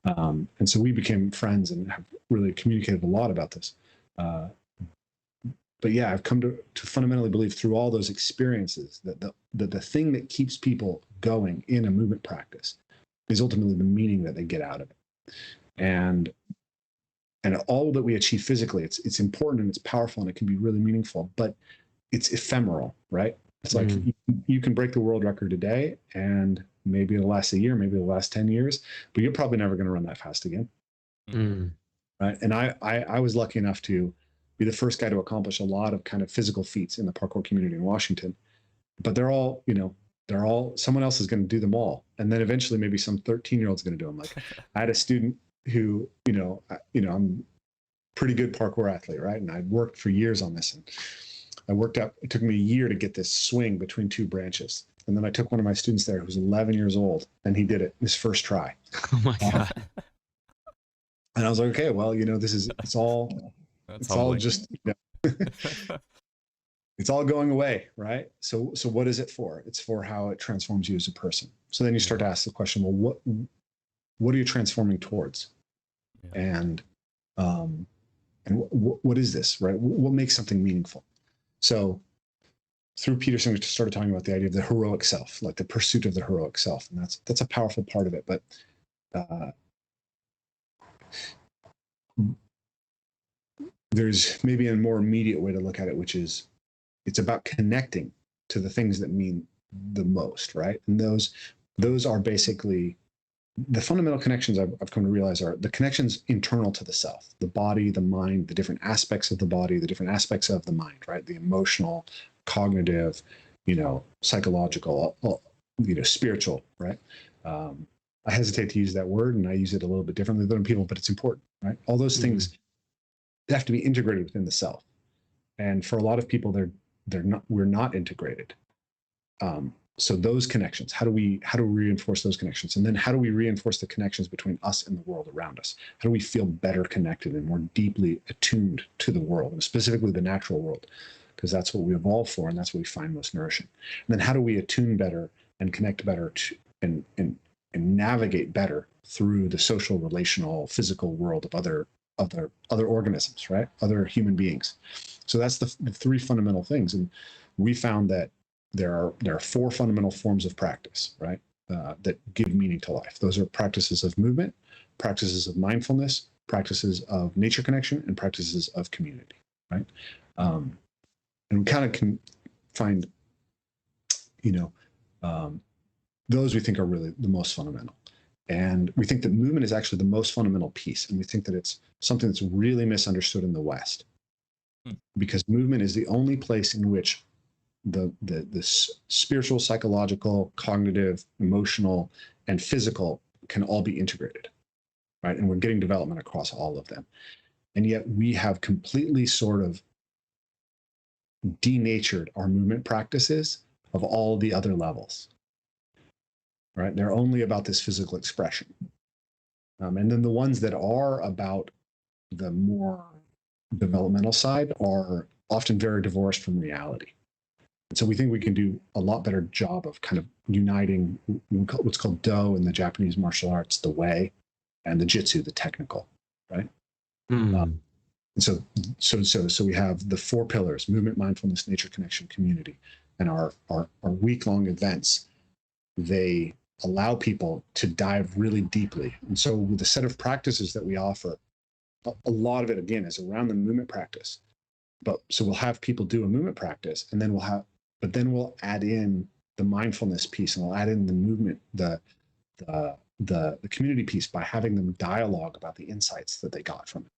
And so we became friends and have really communicated a lot about this. But yeah, I've come to fundamentally believe through all those experiences that the thing that keeps people going in a movement practice is ultimately the meaning that they get out of it. And all that we achieve physically, it's important and it's powerful and it can be really meaningful, but it's ephemeral, right? It's like you can break the world record today and maybe it'll last a year, maybe it'll last 10 years, but you're probably never going to run that fast again. Right? And I was lucky enough to be the first guy to accomplish a lot of kind of physical feats in the parkour community in Washington, but they're all someone else is going to do them all. And then eventually maybe some 13-year-old's going to do them. Like I had a student who, I'm pretty good parkour athlete, right? And I'd worked for years on this. I worked out, it took me a year to get this swing between two branches. And then I took one of my students there who was 11 years old, and he did it his first try. Oh my God. And I was like, okay, well, it's all just, it's all going away, right? So what is it for? It's for how it transforms you as a person. So then you start to ask the question, well, what are you transforming towards? Yeah. And what is this, right? What makes something meaningful? So through Peterson, we started talking about the idea of the heroic self, like the pursuit of the heroic self. And that's a powerful part of it. But there's maybe a more immediate way to look at it, which is it's about connecting to the things that mean the most, right? And those are basically the fundamental connections I've come to realize are the connections internal to the self, the body, the mind, the different aspects of the body, the different aspects of the mind, right? The emotional, cognitive, psychological, spiritual, right? I hesitate to use that word, and I use it a little bit differently than people, but it's important, right? All those things have to be integrated within the self. And for a lot of people, we're not integrated. So those connections, how do we reinforce those connections? And then how do we reinforce the connections between us and the world around us? How do we feel better connected and more deeply attuned to the world, and specifically the natural world? Because that's what we evolved for, and that's what we find most nourishing. And then how do we attune better and connect better and navigate better through the social, relational, physical world of other organisms, right? Other human beings. So that's the three fundamental things. And we found that there are four fundamental forms of practice, right? That give meaning to life. Those are practices of movement, practices of mindfulness, practices of nature connection, and practices of community, right? And we kind of can find, those we think are really the most fundamental. And we think that movement is actually the most fundamental piece. And we think that it's something that's really misunderstood in the West, because movement is the only place in which the spiritual, psychological, cognitive, emotional, and physical can all be integrated, right? And we're getting development across all of them. And yet we have completely sort of denatured our movement practices of all the other levels, right? They're only about this physical expression. And then the ones that are about the more developmental side are often very divorced from reality. And so we think we can do a lot better job of kind of uniting what's called Do in the Japanese martial arts, the way, and the Jitsu, the technical, right? And so we have the four pillars: movement, mindfulness, nature connection, community. And our week-long events, they allow people to dive really deeply. And so with the set of practices that we offer, a lot of it, again, is around the movement practice. But so we'll have people do a movement practice, and then we'll add in the mindfulness piece, and we'll add in the movement, the community piece, by having them dialogue about the insights that they got from it.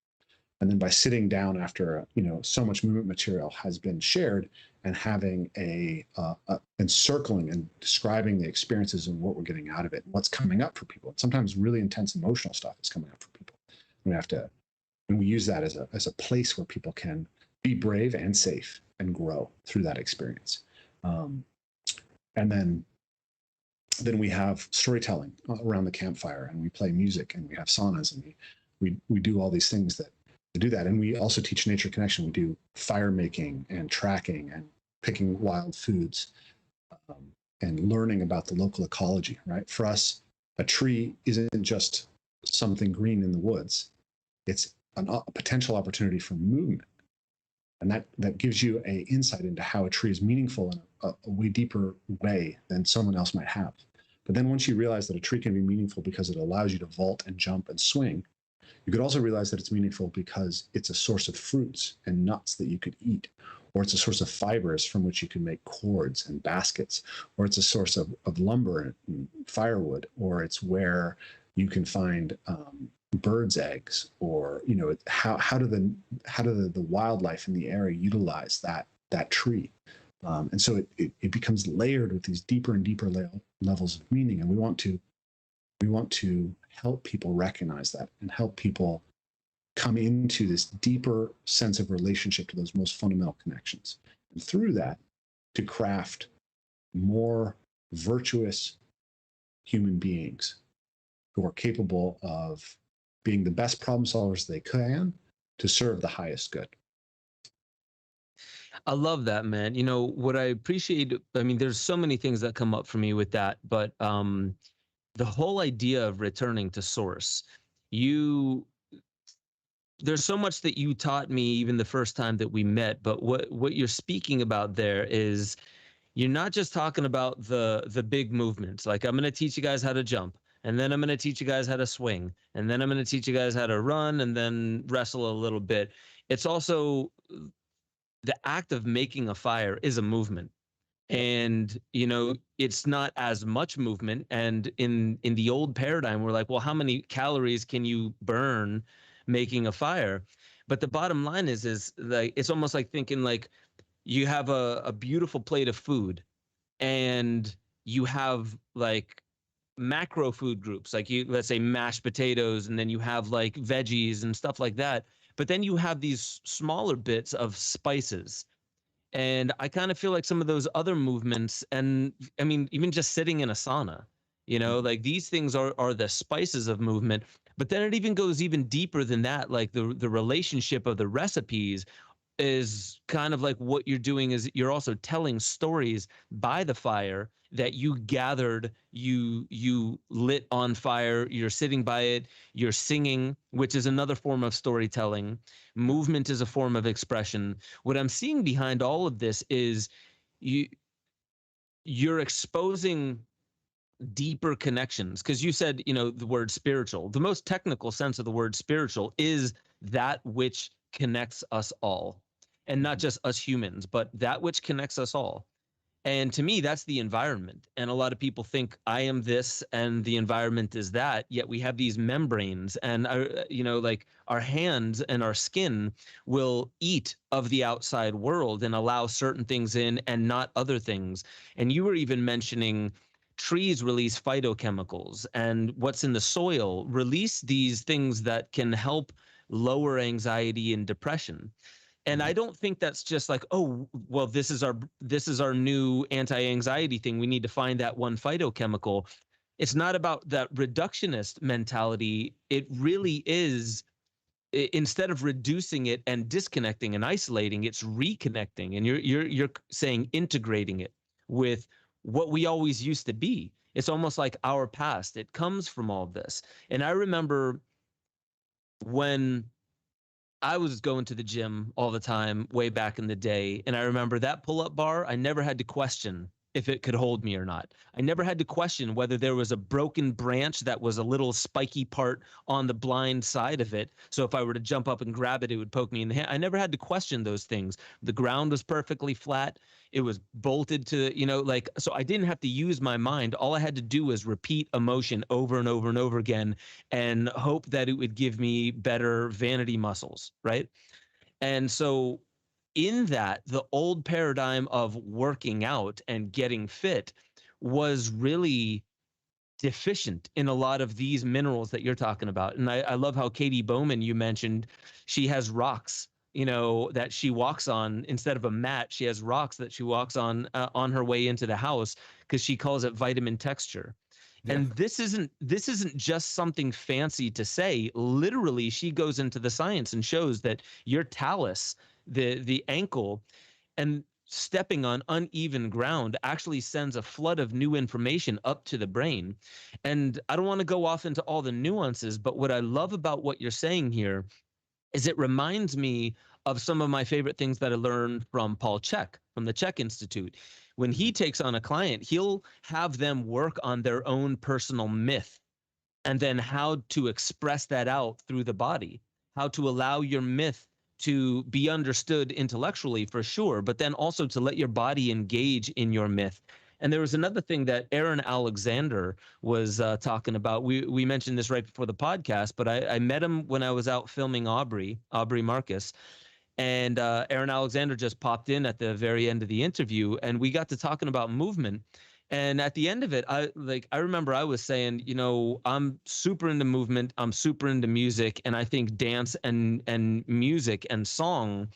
And then by sitting down after so much movement material has been shared, and having and circling and describing the experiences and what we're getting out of it, and what's coming up for people. And sometimes really intense emotional stuff is coming up for people. And we use that as a place where people can be brave and safe and grow through that experience. And then we have storytelling around the campfire, and we play music, and we have saunas, and we do all these things that do that. And we also teach nature connection. We do fire making and tracking and picking wild foods, and learning about the local ecology, right? For us, a tree isn't just something green in the woods. It's a potential opportunity for movement. And that gives you an insight into how a tree is meaningful in a way deeper way than someone else might have. But then once you realize that a tree can be meaningful because it allows you to vault and jump and swing, you could also realize that it's meaningful because it's a source of fruits and nuts that you could eat, or it's a source of fibers from which you can make cords and baskets, or it's a source of lumber and firewood, or it's where you can find birds' eggs, or how do the wildlife in the area utilize that tree, and so it becomes layered with these deeper and deeper levels of meaning. And we want to help people recognize that, and help people come into this deeper sense of relationship to those most fundamental connections. and through that to craft more virtuous human beings who are capable of being the best problem solvers they can to serve the highest good. I love that, man. You know, what I appreciate, I mean, there's so many things that come up for me with that, but the whole idea of returning to source, there's so much that you taught me even the first time that we met, but what you're speaking about there is you're not just talking about the big movements. Like, I'm going to teach you guys how to jump, and then I'm going to teach you guys how to swing, and then I'm going to teach you guys how to run and then wrestle a little bit. It's also the act of making a fire is a movement. And, you know, it's not as much movement. And in the old paradigm, we're like, well, how many calories can you burn making a fire? But the bottom line is like, it's almost like thinking like you have a beautiful plate of food, and you have like macro food groups, like let's say mashed potatoes, and then you have like veggies and stuff like that. But then you have these smaller bits of spices. And I kind of feel like some of those other movements, and I mean, even just sitting in a sauna, you know, like these things are the spices of movement. But then it even goes even deeper than that. Like the relationship of the recipes is kind of like what you're doing is you're also telling stories by the fire that you gathered, you lit on fire, you're sitting by it, you're singing, which is another form of storytelling. Movement is a form of expression. What I'm seeing behind all of this is you're exposing deeper connections, because you said, you know, the word spiritual. The most technical sense of the word spiritual is that which connects us all, and not just us humans, but that which connects us all. And to me, that's the environment. And a lot of people think I am this and the environment is that, yet we have these membranes, and you know, like our hands and our skin will eat of the outside world and allow certain things in and not other things. And you were even mentioning trees release phytochemicals, and what's in the soil release these things that can help lower anxiety and depression. And I don't think that's just like, oh, well, this is our new anti-anxiety thing, we need to find that one phytochemical. It's not about that reductionist mentality. It really is, instead of reducing it and disconnecting and isolating, it's reconnecting. And you're saying integrating it with what we always used to be. It's almost like our past. It comes from all of this. And I remember when I was going to the gym all the time way back in the day, and I remember that pull-up bar, I never had to question if it could hold me or not. I never had to question whether there was a broken branch that was a little spiky part on the blind side of it. So if I were to jump up and grab it, it would poke me in the hand. I never had to question those things. The ground was perfectly flat. It was bolted to, you know, like, so I didn't have to use my mind. All I had to do was repeat a motion over and over and over again and hope that it would give me better vanity muscles, right? And so in that, the old paradigm of working out and getting fit was really deficient in a lot of these minerals that you're talking about. And I love how Katie Bowman, you mentioned, she has rocks, you know, that she walks on. Instead of a mat, she has rocks that she walks on her way into the house, because she calls it vitamin texture. Yeah. And this isn't just something fancy to say. Literally, she goes into the science and shows that your talus, the ankle, and stepping on uneven ground actually sends a flood of new information up to the brain. And I don't want to go off into all the nuances, but what I love about what you're saying here is it reminds me of some of my favorite things that I learned from Paul Chek, from the Chek Institute. When he takes on a client, he'll have them work on their own personal myth, and then how to express that out through the body, how to allow your myth to be understood intellectually for sure, but then also to let your body engage in your myth. And there was another thing that Aaron Alexander was talking about. We mentioned this right before the podcast, but I met him when I was out filming Aubrey Marcus. And Aaron Alexander just popped in at the very end of the interview, and we got to talking about movement. And at the end of it, I remember I was saying, you know, I'm super into movement, I'm super into music, and I think dance and music and song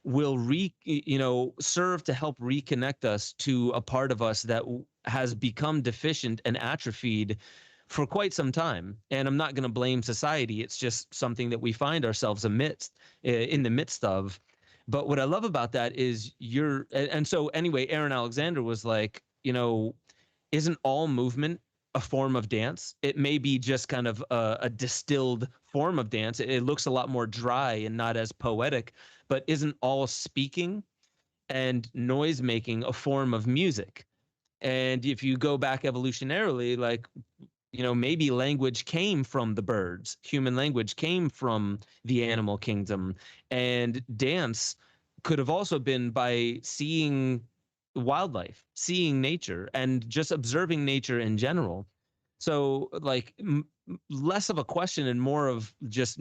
will serve to help reconnect us to a part of us that has become deficient and atrophied for quite some time. And I'm not going to blame society. It's just something that we find ourselves in the midst of. But what I love about that is and so anyway, Aaron Alexander was like, isn't all movement a form of dance? It may be just kind of a distilled form of dance. It looks a lot more dry and not as poetic, but isn't all speaking and noise making a form of music? And if you go back evolutionarily, like, maybe language came from the birds, human language came from the animal kingdom, and dance could have also been by seeing wildlife, seeing nature, and just observing nature in general. So like less of a question and more of just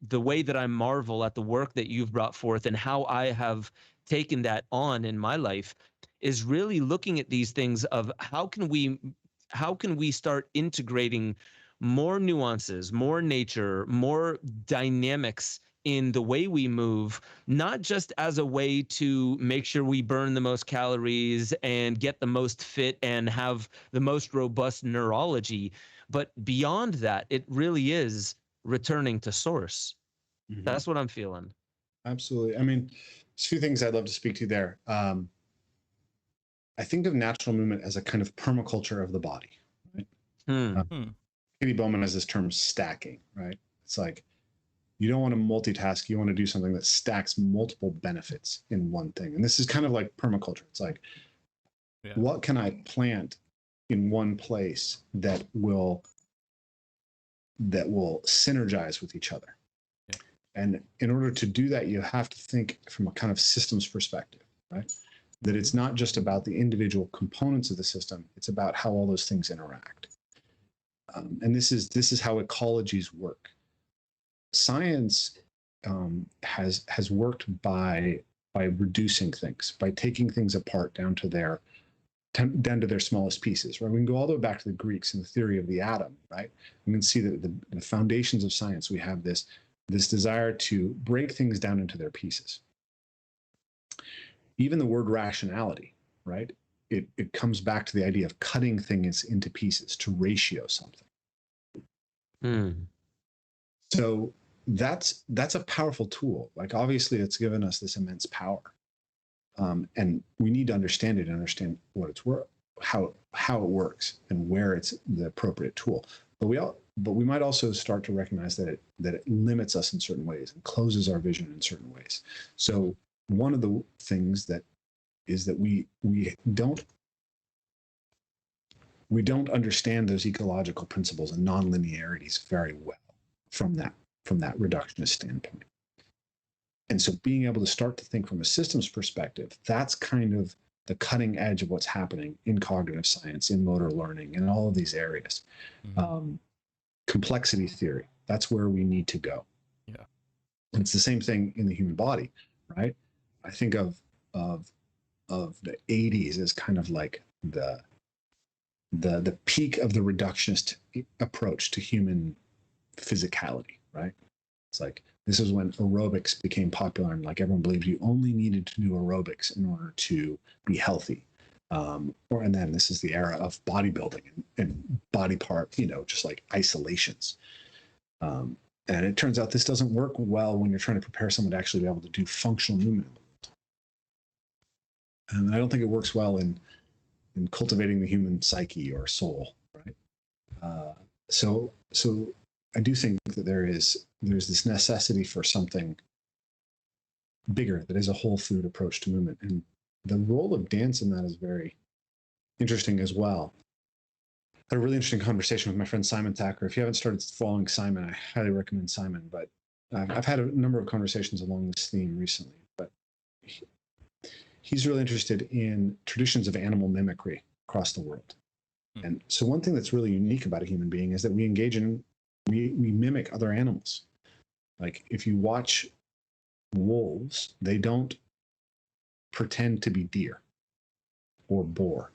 the way that I marvel at the work that you've brought forth and how I have taken that on in my life is really looking at these things of how can we start integrating more nuances, more nature, more dynamics in the way we move, not just as a way to make sure we burn the most calories and get the most fit and have the most robust neurology, but beyond that, it really is returning to source. Mm-hmm. That's what I'm feeling. Absolutely. I mean, there's a few things I'd love to speak to there. I think of natural movement as a kind of permaculture of the body. Right? Katie Bowman has this term stacking, right? It's like, you don't want to multitask. You want to do something that stacks multiple benefits in one thing. And this is kind of like permaculture. It's like, what can I plant in one place that will synergize with each other? Yeah. And in order to do that, you have to think from a kind of systems perspective, right? That it's not just about the individual components of the system. It's about how all those things interact. And this is how ecologies work. Science has worked by reducing things, by taking things apart down to their smallest pieces. Right? We can go all the way back to the Greeks and the theory of the atom. Right? We can see that the foundations of science. We have this desire to break things down into their pieces. Even the word rationality, right? It comes back to the idea of cutting things into pieces to ratio something. So that's a powerful tool. Like, obviously it's given us this immense power. And we need to understand it and understand what it's how it works and where it's the appropriate tool. But we might also start to recognize that it limits us in certain ways and closes our vision in certain ways. So one of the things that is that we don't understand those ecological principles and nonlinearities very well from that reductionist standpoint. And so being able to start to think from a systems perspective, that's kind of the cutting edge of what's happening in cognitive science, in motor learning, in all of these areas. Mm-hmm. Complexity theory, that's where we need to go. Yeah. And it's the same thing in the human body, right? I think of the 80s as kind of like the peak of the reductionist approach to human physicality, right? It's like, this is when aerobics became popular and like everyone believed you only needed to do aerobics in order to be healthy. And then this is the era of bodybuilding and body part, just like isolations. And it turns out this doesn't work well when you're trying to prepare someone to actually be able to do functional movement. And I don't think it works well in cultivating the human psyche or soul, right? So I do think that there's this necessity for something bigger that is a whole food approach to movement. And the role of dance in that is very interesting as well. I had a really interesting conversation with my friend Simon Thacker. If you haven't started following Simon, I highly recommend Simon. But I've had a number of conversations along this theme recently. But he's really interested in traditions of animal mimicry across the world. And so one thing that's really unique about a human being is that we mimic other animals. Like, if you watch wolves, they don't pretend to be deer or boar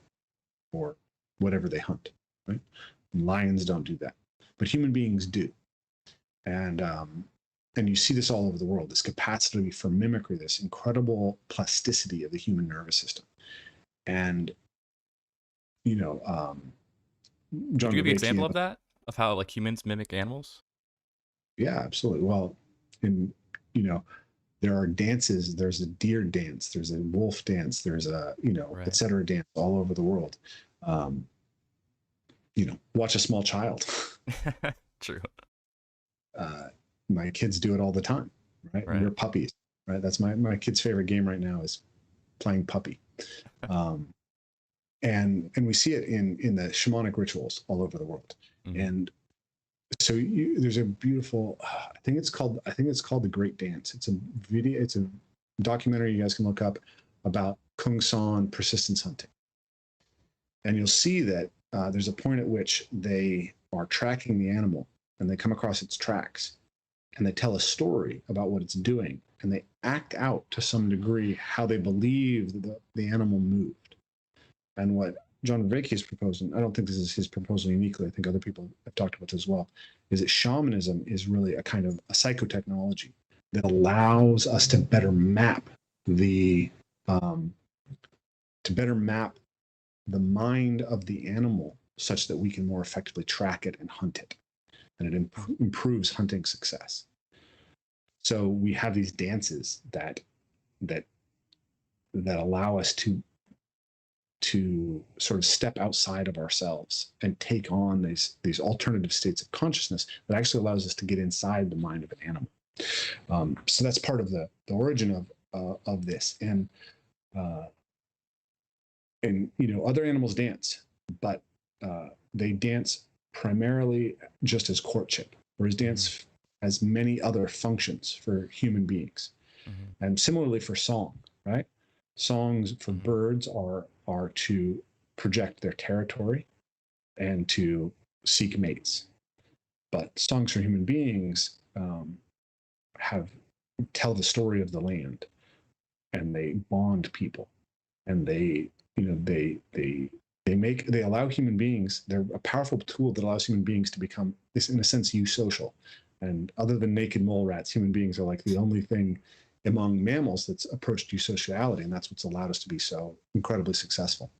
or whatever they hunt, right? Lions don't do that, but human beings do. And and you see this all over the world, this capacity for mimicry, this incredible plasticity of the human nervous system. And, Could you give an example of that, of how like humans mimic animals? Yeah, absolutely. Well, there are dances. There's a deer dance. There's a wolf dance. There's a, Right. et cetera dance all over the world. Watch a small child. True. My kids do it all the time, right? Right. They're puppies, right? That's my kid's favorite game right now is playing puppy. And we see it in the shamanic rituals all over the world. Mm-hmm. And so there's a beautiful, I think it's called The Great Dance. It's a documentary you guys can look up about Kung San persistence hunting. And you'll see that there's a point at which they are tracking the animal and they come across its tracks and they tell a story about what it's doing and they act out to some degree how they believe that the animal moved. And what John Vervaeke is proposing, I don't think this is his proposal uniquely, I think other people have talked about this as well, is that shamanism is really a kind of a psychotechnology that allows us to better map the mind of the animal such that we can more effectively track it and hunt it. And it improves hunting success. So we have these dances that allow us to sort of step outside of ourselves and take on these alternative states of consciousness that actually allows us to get inside the mind of an animal. So that's part of the origin of this. And other animals dance, but they dance primarily just as courtship, whereas dance has many other functions for human beings. Mm-hmm. And similarly for song, right? Songs for birds are to project their territory and to seek mates. But songs for human beings tell the story of the land, and they bond people, and they allow human beings, they're a powerful tool that allows human beings to become, this in a sense, eusocial. And other than naked mole rats, human beings are like the only thing among mammals that's approached eusociality, and that's what's allowed us to be so incredibly successful.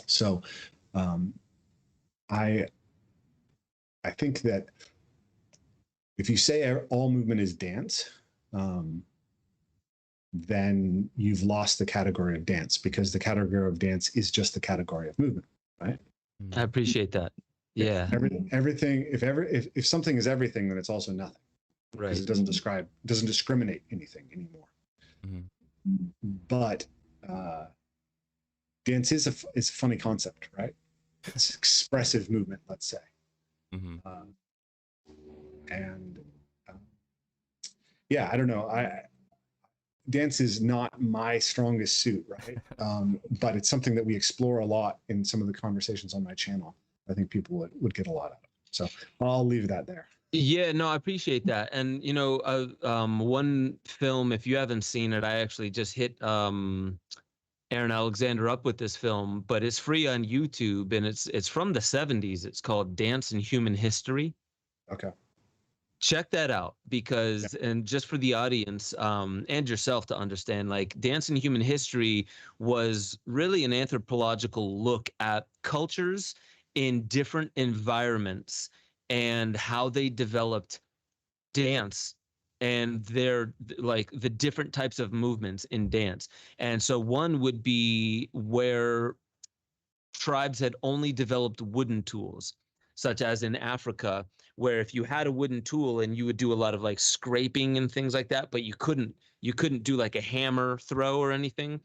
So I think that if you say all movement is dance, then you've lost the category of dance, because the category of dance is just the category of movement, right? I appreciate that. Yeah. Everything. If something is everything, then it's also nothing. Right. Because it doesn't discriminate anything anymore. Mm-hmm. But dance is a funny concept, right? It's expressive movement, let's say. Mm-hmm. I don't know. Dance is not my strongest suit, right? But it's something that we explore a lot in some of the conversations on my channel. I think people would get a lot out of it. So I'll leave that there. Yeah, no, I appreciate that. And, one film, if you haven't seen it, I actually just hit Aaron Alexander up with this film, but it's free on YouTube, and it's from the 70s. It's called Dance in Human History. Okay. Check that out, because, and just for the audience and yourself to understand, like, Dance in Human History was really an anthropological look at cultures in different environments and how they developed dance and their, like, the different types of movements in dance. And so one would be where tribes had only developed wooden tools, such as in Africa, where if you had a wooden tool and you would do a lot of like scraping and things like that, but you couldn't do like a hammer throw or anything.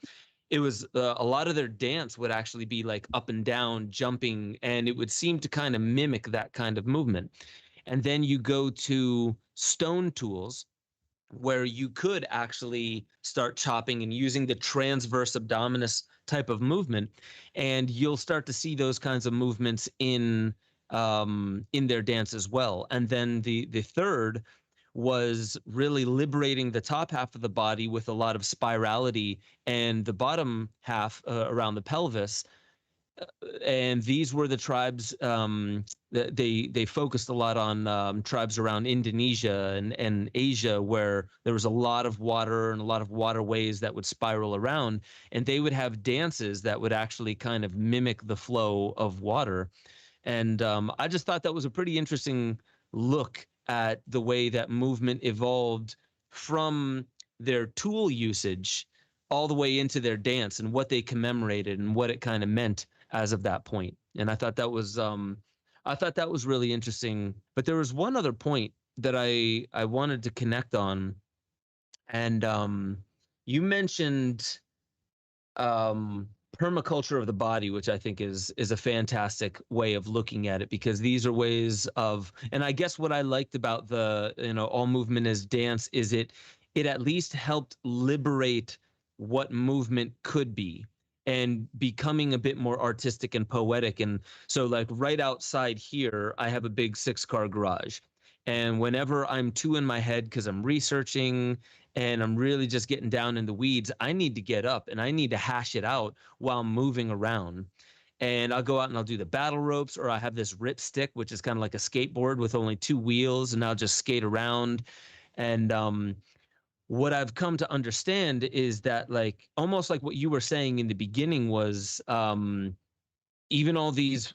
It was a lot of their dance would actually be like up and down, jumping, and it would seem to kind of mimic that kind of movement. And then you go to stone tools, where you could actually start chopping and using the transverse abdominis type of movement, and you'll start to see those kinds of movements in their dance as well. And then the third was really liberating the top half of the body with a lot of spirality, and the bottom half around the pelvis and these were the tribes that they focused a lot on, tribes around Indonesia and Asia, where there was a lot of water and a lot of waterways that would spiral around, and they would have dances that would actually kind of mimic the flow of water. And I just thought that was a pretty interesting look at the way that movement evolved from their tool usage all the way into their dance and what they commemorated and what it kind of meant as of that point. And I thought that was really interesting. But there was one other point that I wanted to connect on, and you mentioned permaculture of the body, which I think is a fantastic way of looking at it, because these are ways of, and I guess what I liked about the, all movement is dance is it at least helped liberate what movement could be and becoming a bit more artistic and poetic. And so like right outside here, I have a big 6-car garage. And whenever I'm too in my head because I'm researching and I'm really just getting down in the weeds, I need to get up and I need to hash it out while moving around. And I'll go out and I'll do the battle ropes, or I have this rip stick, which is kind of like a skateboard with only 2 wheels, and I'll just skate around. And what I've come to understand is that, like, almost like what you were saying in the beginning was, even all these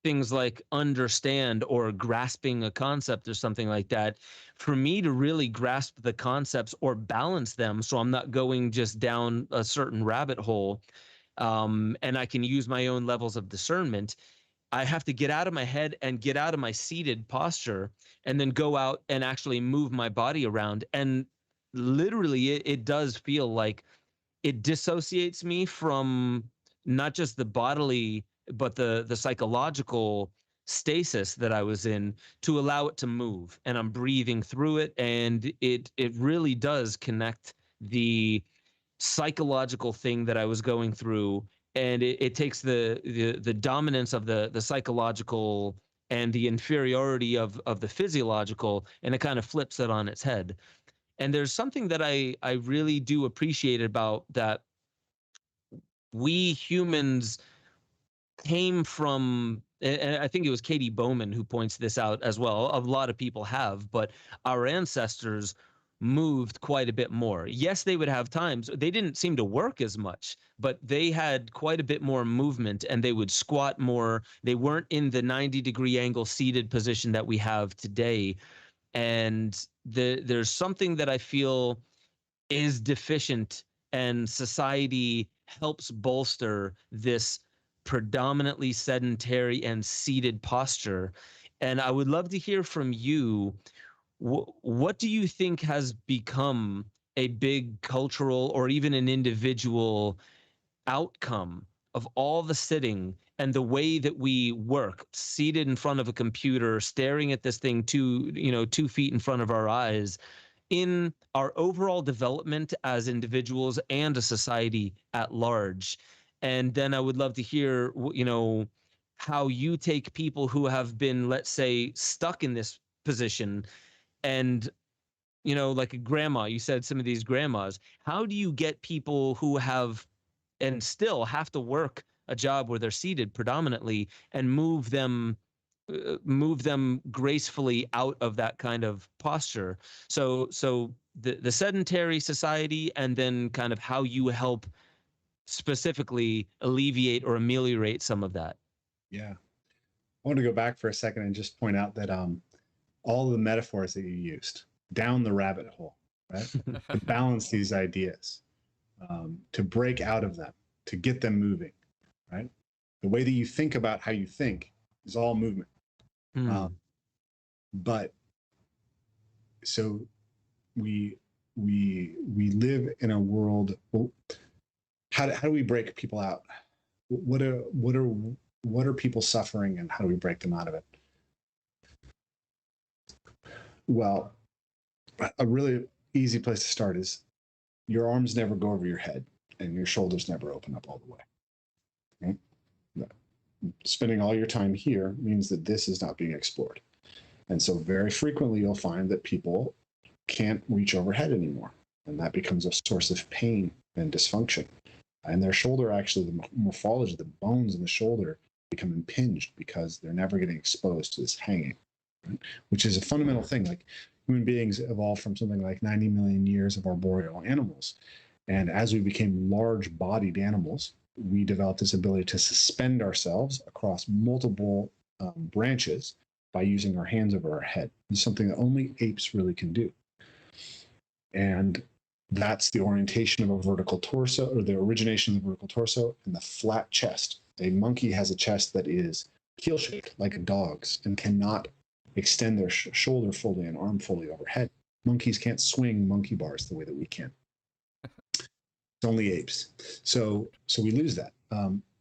things like understand or grasping a concept or something like that, for me to really grasp the concepts or balance them so I'm not going just down a certain rabbit hole, and I can use my own levels of discernment, I have to get out of my head and get out of my seated posture and then go out and actually move my body around. And literally it does feel like it dissociates me from not just the bodily but the psychological stasis that I was in, to allow it to move, and I'm breathing through it, and it really does connect the psychological thing that I was going through, and it takes the dominance of the psychological and the inferiority of the physiological, and it kind of flips it on its head. And there's something that I really do appreciate about that. We humans came from, and I think it was Katie Bowman who points this out as well, a lot of people have, but our ancestors moved quite a bit more. Yes, they would have times, they didn't seem to work as much, but they had quite a bit more movement, and they would squat more. They weren't in the 90-degree angle seated position that we have today. And there's something that I feel is deficient, and society helps bolster this predominantly sedentary and seated posture. And I would love to hear from you. What do you think has become a big cultural or even an individual outcome of all the sitting and the way that we work, seated in front of a computer, staring at this thing 2 feet in front of our eyes, in our overall development as individuals and a society at large? And then I would love to hear, how you take people who have been, let's say, stuck in this position, and, like a grandma, you said some of these grandmas, how do you get people who have and still have to work a job where they're seated predominantly and move them gracefully out of that kind of posture? So the sedentary society, and then kind of how you help specifically alleviate or ameliorate some of that. Yeah. I want to go back for a second and just point out that all the metaphors that you used, down the rabbit hole, right? To balance these ideas, to break out of them, to get them moving, right? The way that you think about how you think is all movement. But so we live in a world. Well, how do we break people out? What are people suffering, and how do we break them out of it? Well, a really easy place to start is your arms never go over your head and your shoulders never open up all the way. Right? Spending all your time here means that this is not being explored. And so very frequently you'll find that people can't reach overhead anymore. And that becomes a source of pain and dysfunction. And their shoulder, actually, the morphology, the bones in the shoulder become impinged because they're never getting exposed to this hanging, right? Which is a fundamental thing. Like, human beings evolved from something like 90 million years of arboreal animals. And as we became large-bodied animals, we developed this ability to suspend ourselves across multiple branches by using our hands over our head. It's something that only apes really can do. And that's the orientation of a vertical torso, or the origination of the vertical torso, and the flat chest. A monkey has a chest that is keel-shaped like a dog's and cannot extend their shoulder fully and arm fully overhead. Monkeys can't swing monkey bars the way that we can. It's only apes. So we lose that.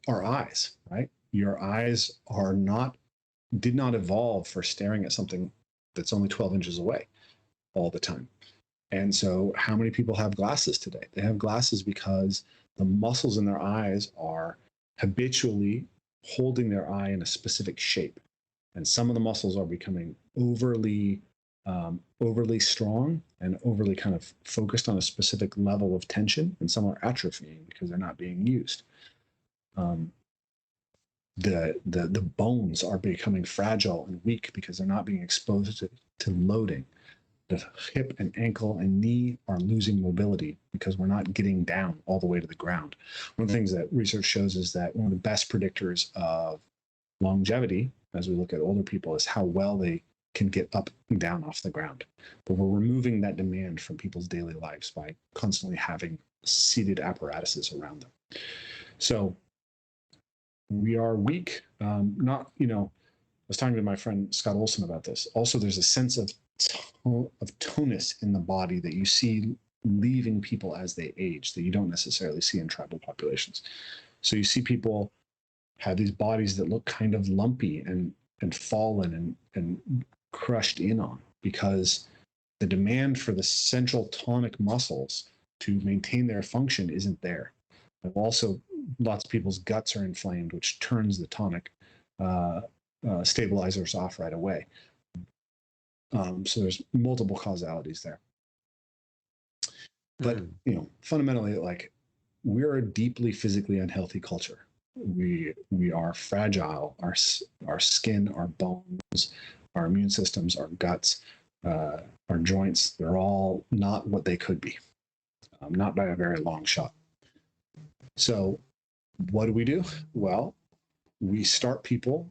Our eyes, right? Your eyes did not evolve for staring at something that's only 12 inches away all the time. And so how many people have glasses today? They have glasses because the muscles in their eyes are habitually holding their eye in a specific shape. And some of the muscles are becoming overly strong and overly kind of focused on a specific level of tension, and some are atrophying because they're not being used. The bones are becoming fragile and weak because they're not being exposed to loading. The hip and ankle and knee are losing mobility because we're not getting down all the way to the ground. One of the things that research shows is that one of the best predictors of longevity, as we look at older people, is how well they can get up and down off the ground. But we're removing that demand from people's daily lives by constantly having seated apparatuses around them. So we are weak. I was talking to my friend Scott Olson about this. Also, there's a sense of tonus in the body that you see leaving people as they age that you don't necessarily see in tribal populations. So you see people have these bodies that look kind of lumpy and fallen and crushed in on, because the demand for the central tonic muscles to maintain their function isn't there. And also, lots of people's guts are inflamed, which turns the tonic stabilizers off right away. So there's multiple causalities there. But fundamentally, like, we're a deeply physically unhealthy culture. We are fragile. Our skin, our bones, our immune systems, our guts, our joints, they're all not what they could be, not by a very long shot. So what do? Well, we start people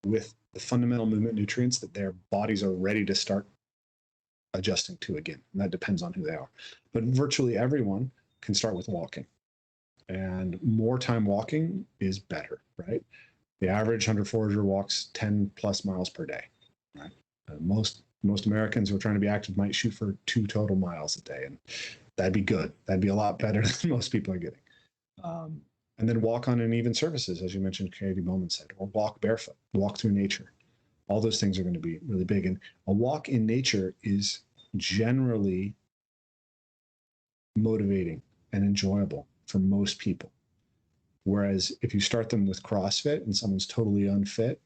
with the fundamental movement nutrients that their bodies are ready to start adjusting to again. And that depends on who they are. But virtually everyone can start with walking. And more time walking is better, right? The average hunter-forager walks 10 plus miles per day, right? Most Americans who are trying to be active might shoot for 2 total miles a day, and that'd be good. That'd be a lot better than most people are getting. And then walk on uneven surfaces, as you mentioned, Katie Bowman said, or walk barefoot, walk through nature. All those things are going to be really big. And a walk in nature is generally motivating and enjoyable for most people. Whereas if you start them with CrossFit and someone's totally unfit,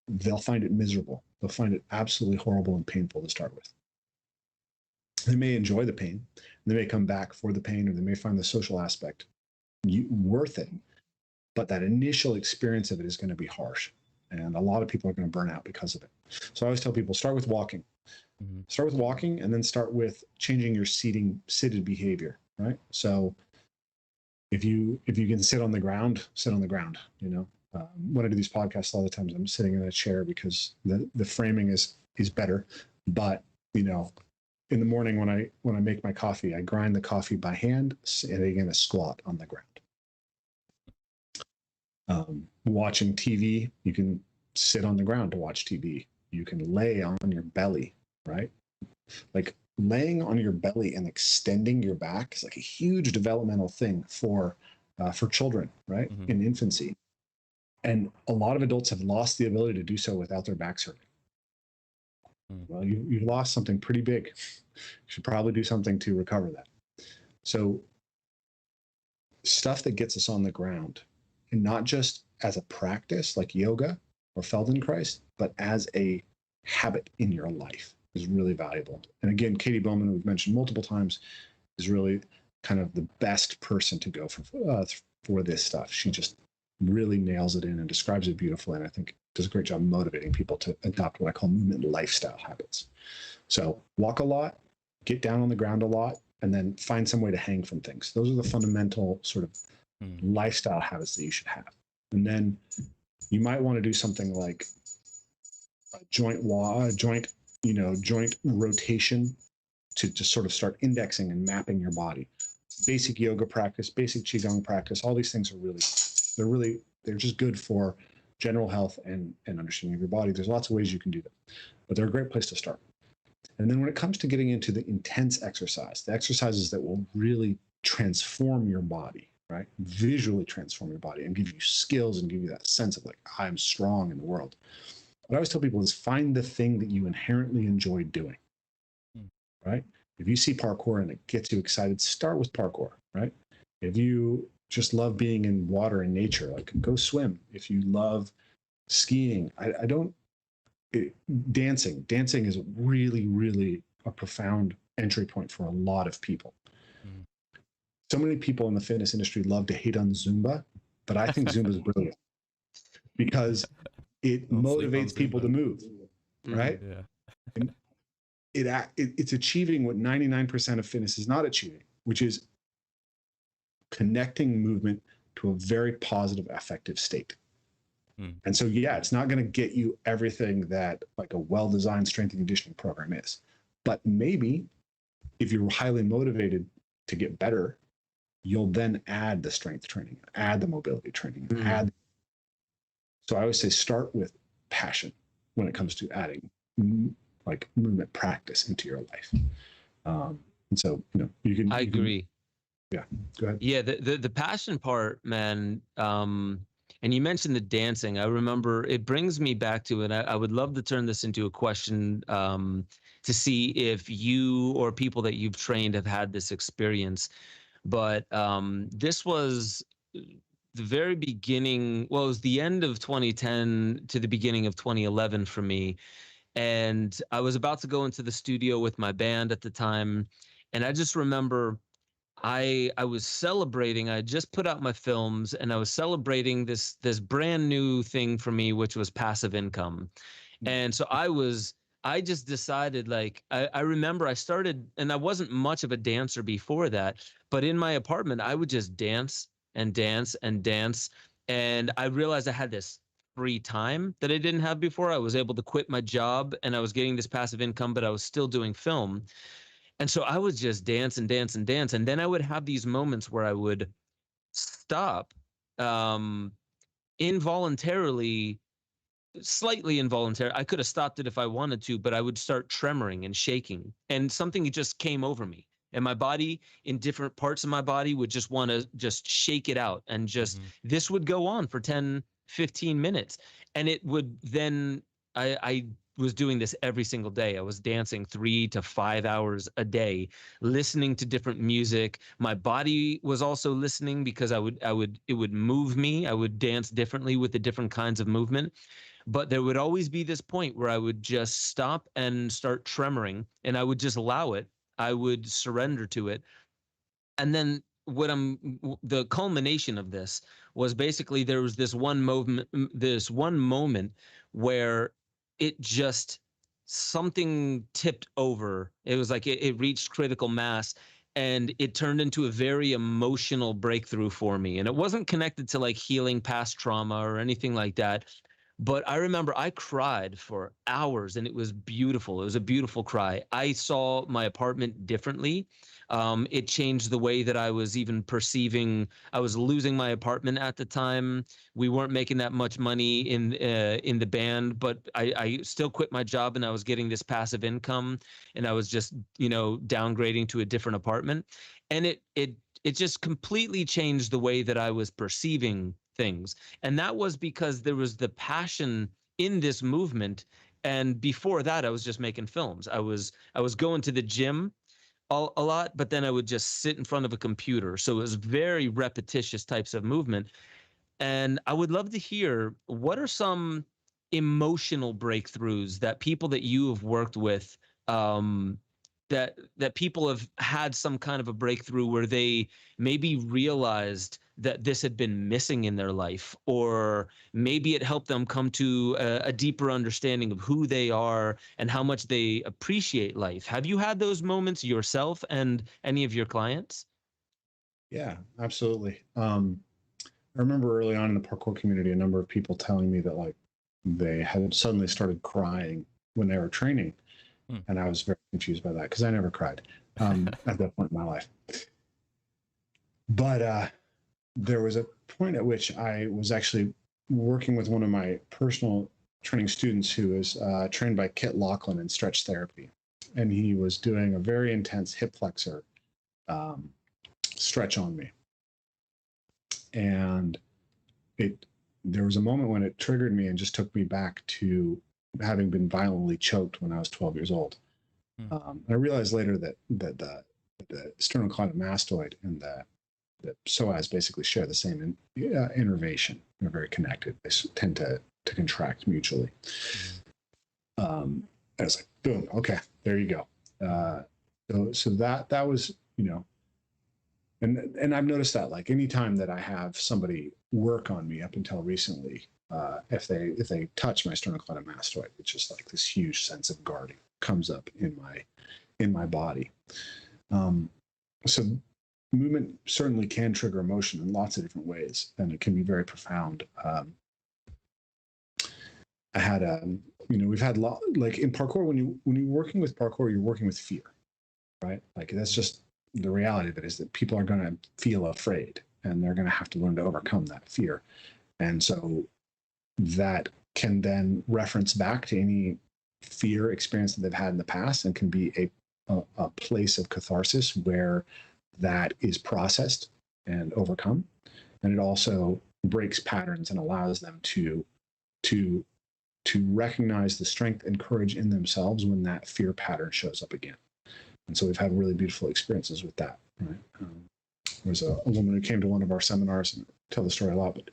they'll find it miserable. They'll find it absolutely horrible and painful to start with. They may enjoy the pain. They may come back for the pain, or they may find the social aspect worth it. But that initial experience of it is going to be harsh. And a lot of people are going to burn out because of it. So I always tell people, start with walking. Mm-hmm. Start with walking, and then start with changing your seated behavior, right? So if you can sit on the ground, sit on the ground. When I do these podcasts, a lot of times I'm sitting in a chair because the framing is better. But in the morning when I make my coffee, I grind the coffee by hand, and again, a squat on the ground. Watching TV, you can sit on the ground to watch TV. You can lay on your belly, right? Like, laying on your belly and extending your back is like a huge developmental thing for children, right? Mm-hmm. In infancy. And a lot of adults have lost the ability to do so without their backs hurting. Well, you've lost something pretty big. You should probably do something to recover that. So stuff that gets us on the ground, and not just as a practice like yoga or Feldenkrais, but as a habit in your life, is really valuable. And again, Katie Bowman, we've mentioned multiple times, is really kind of the best person to go for this stuff. She just really nails it in and describes it beautifully, and I think does a great job motivating people to adopt what I call movement lifestyle habits. So walk a lot, get down on the ground a lot, and then find some way to hang from things. Those are the fundamental sort of lifestyle habits that you should have. And then you might want to do something like a joint rotation to just sort of start indexing and mapping your body. Basic yoga practice, basic qigong practice, all these things they're just good for general health and understanding of your body. There's lots of ways you can do that, but they're a great place to start. And then when it comes to getting into the intense exercise, the exercises that will really transform your body, right? Visually transform your body and give you skills and give you that sense of like, I'm strong in the world. What I always tell people is find the thing that you inherently enjoy doing, right? If you see parkour and it gets you excited, start with parkour, right? If you just love being in water and nature, like go swim. If you love skiing, dancing is really, really a profound entry point for a lot of people. So many people in the fitness industry love to hate on Zumba, but I think Zumba is brilliant because it motivates people to move, right? Yeah. And it's achieving what 99% of fitness is not achieving, which is connecting movement to a very positive, affective state. And so, yeah, it's not going to get you everything that like a well-designed strength and conditioning program is. But maybe if you're highly motivated to get better, you'll then add the strength training, add the mobility training, So I always say start with passion when it comes to adding like movement practice into your life. And so, I agree. Yeah, go ahead. Yeah, the passion part, man. And you mentioned the dancing. I remember it brings me back to it. I would love to turn this into a question to see if you or people that you've trained have had this experience. But this was the very beginning. Well, it was the end of 2010 to the beginning of 2011 for me. And I was about to go into the studio with my band at the time. And I just remember I was celebrating. I had just put out my films, and I was celebrating this brand new thing for me, which was passive income. And so I just decided, like, I remember I started, and I wasn't much of a dancer before that, but in my apartment, I would just dance and dance and dance. And I realized I had this free time that I didn't have before. I was able to quit my job, and I was getting this passive income, but I was still doing film. And so I would just dance and dance and dance. And then I would have these moments where I would stop involuntarily, slightly involuntary. I could have stopped it if I wanted to, but I would start tremoring and shaking. And something just came over me. And my body, in different parts of my body, would just want to just shake it out. And just this would go on for 10, 15 minutes. And it would then, I was doing this every single day. I was dancing 3 to 5 hours a day, listening to different music. My body was also listening because it would move me. I would dance differently with the different kinds of movement. But there would always be this point where I would just stop and start tremoring, and I would just allow it. I would surrender to it. And then the culmination of this was basically there was this one moment where it just, something tipped over. It was like it reached critical mass, and it turned into a very emotional breakthrough for me. And it wasn't connected to like healing past trauma or anything like that. But I remember I cried for hours, and it was beautiful. It was a beautiful cry. I saw my apartment differently. It changed the way that I was even perceiving. I was losing my apartment at the time. We weren't making that much money in the band, but I still quit my job, and I was getting this passive income, and I was just downgrading to a different apartment, and it just completely changed the way that I was perceiving things. And that was because there was the passion in this movement. And before that, I was just making films. I was going to the gym a lot, but then I would just sit in front of a computer. So it was very repetitious types of movement. And I would love to hear, what are some emotional breakthroughs that people that you have worked with that people have had some kind of a breakthrough where they maybe realized that this had been missing in their life, or maybe it helped them come to a deeper understanding of who they are and how much they appreciate life. Have you had those moments yourself and any of your clients? Yeah, absolutely. I remember early on in the parkour community, a number of people telling me that like they had suddenly started crying when they were training. And I was very confused by that because I never cried at that point in my life. But there was a point at which I was actually working with one of my personal training students who was trained by Kit Lachlan in stretch therapy. And he was doing a very intense hip flexor stretch on me. And there was a moment when it triggered me and just took me back to having been violently choked when I was 12 years old. And I realized later that the sternocleidomastoid and the psoas basically share the same innervation. They're very connected. They tend to contract mutually. And I was like, boom, okay, there you go. So that was, and I've noticed that like anytime that I have somebody work on me up until recently, if they touch my sternocleidomastoid, it's just like this huge sense of guarding comes up in my body. So movement certainly can trigger emotion in lots of different ways, and it can be very profound. I had we've had like in parkour, when you're working with parkour, you're working with fear, right? Like that's just the reality of it, is that people are going to feel afraid and they're going to have to learn to overcome that fear. And so that can then reference back to any fear experience that they've had in the past, and can be a place of catharsis where that is processed and overcome. And it also breaks patterns and allows them to recognize the strength and courage in themselves when that fear pattern shows up again. And so we've had really beautiful experiences with that. Right? There was a woman who came to one of our seminars, and I tell the story a lot, but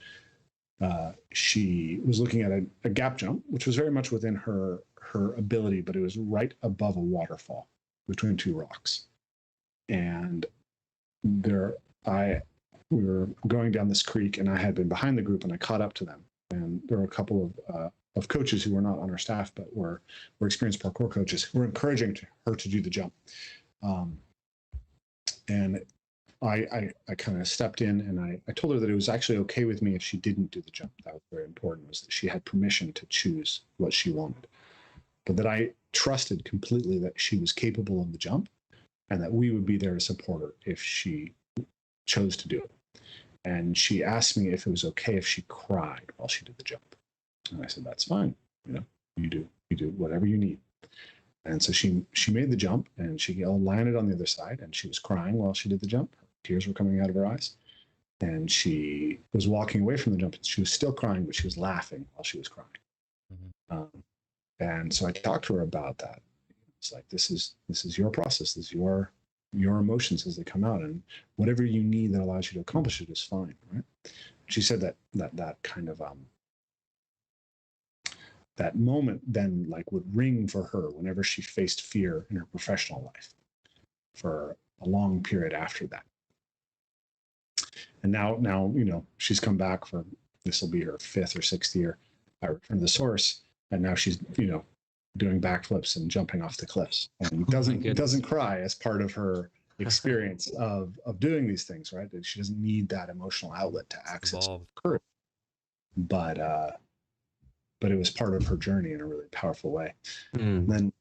she was looking at a gap jump, which was very much within her ability, but it was right above a waterfall between two rocks. And we were going down this creek, and I had been behind the group, and I caught up to them. And there were a couple of coaches who were not on our staff, but were experienced parkour coaches who were encouraging her to do the jump. And I kind of stepped in, and I told her that it was actually okay with me if she didn't do the jump. That was very important, was that she had permission to choose what she wanted, but that I trusted completely that she was capable of the jump, and that we would be there to support her if she chose to do it. And she asked me if it was okay if she cried while she did the jump. And I said, that's fine. You do whatever you need. And so she made the jump, and she landed on the other side, and she was crying while she did the jump. Tears were coming out of her eyes. And she was walking away from the jump. She was still crying, but she was laughing while she was crying. Mm-hmm. And so I talked to her about that. It's like, this is your process. This is your emotions as they come out, and whatever you need that allows you to accomplish it is fine, right? She said that kind of that moment then like would ring for her whenever she faced fear in her professional life for a long period after that. And now she's come back for, this will be her 5th or 6th year from the source, and now she's doing backflips and jumping off the cliffs, and doesn't cry as part of her experience of doing these things, right? She doesn't need that emotional outlet to access courage, but it was part of her journey in a really powerful way. And then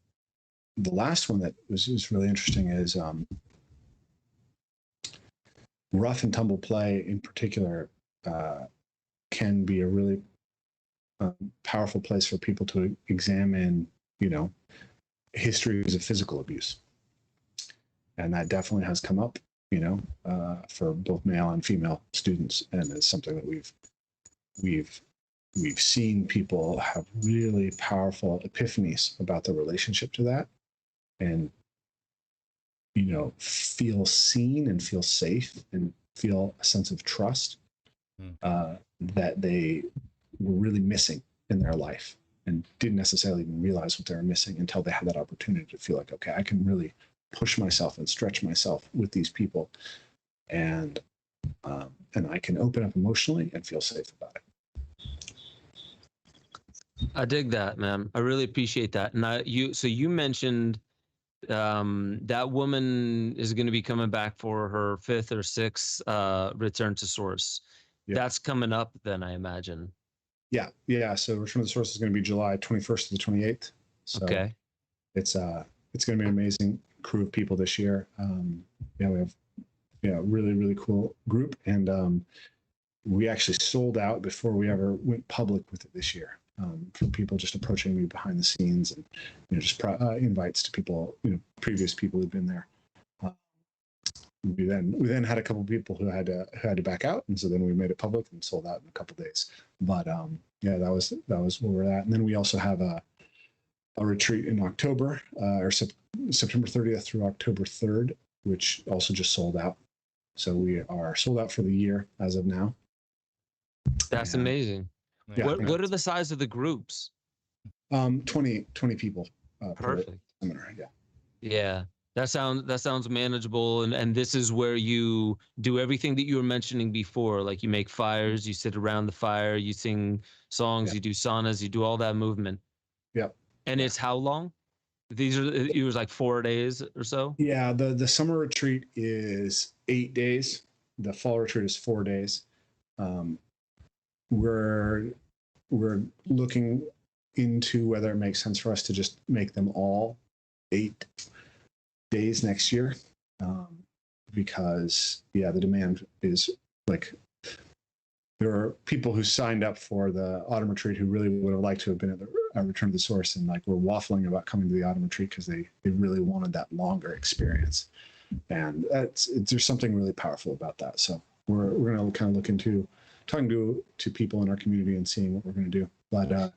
the last one that was really interesting is rough and tumble play in particular can be a really powerful place for people to examine histories of physical abuse. And that definitely has come up, for both male and female students. And it's something that we've seen people have really powerful epiphanies about the relationship to that, and, feel seen and feel safe and feel a sense of trust that they were really missing in their life, and didn't necessarily even realize what they were missing until they had that opportunity to feel like, okay, I can really push myself and stretch myself with these people, and I can open up emotionally and feel safe about it. I dig that, man. I really appreciate that. And you mentioned that woman is going to be coming back for her 5th or 6th return to source. Yeah. That's coming up then, I imagine. Yeah. So Return to the Source is going to be July 21st to the 28th. So okay. It's going to be an amazing crew of people this year. We have a really, really cool group, and we actually sold out before we ever went public with it this year. From people just approaching me behind the scenes, and just invites to people, previous people who've been there. We then had a couple of people who had to back out, and so then we made it public and sold out in a couple of days. But that was where we're at. And then we also have a retreat in October, or September 30th through October 3rd, which also just sold out. So we are sold out for the year as of now. That's amazing. Yeah, what are the size of the groups? 20 people. Perfect. Per seminar. Yeah. Yeah. That sounds manageable, and this is where you do everything that you were mentioning before. Like, you make fires, you sit around the fire, you sing songs, you do saunas, you do all that movement. Yep. And it's how long? It was like 4 days or so? Yeah, the summer retreat is 8 days. The fall retreat is 4 days. We're looking into whether it makes sense for us to just make them all 8 days next year, because the demand is like, there are people who signed up for the autumn retreat who really would have liked to have been at the Return to the Source, and like, were waffling about coming to the autumn retreat because they really wanted that longer experience, and there's something really powerful about that. So we're going to kind of look into talking to people in our community and seeing what we're going to do. But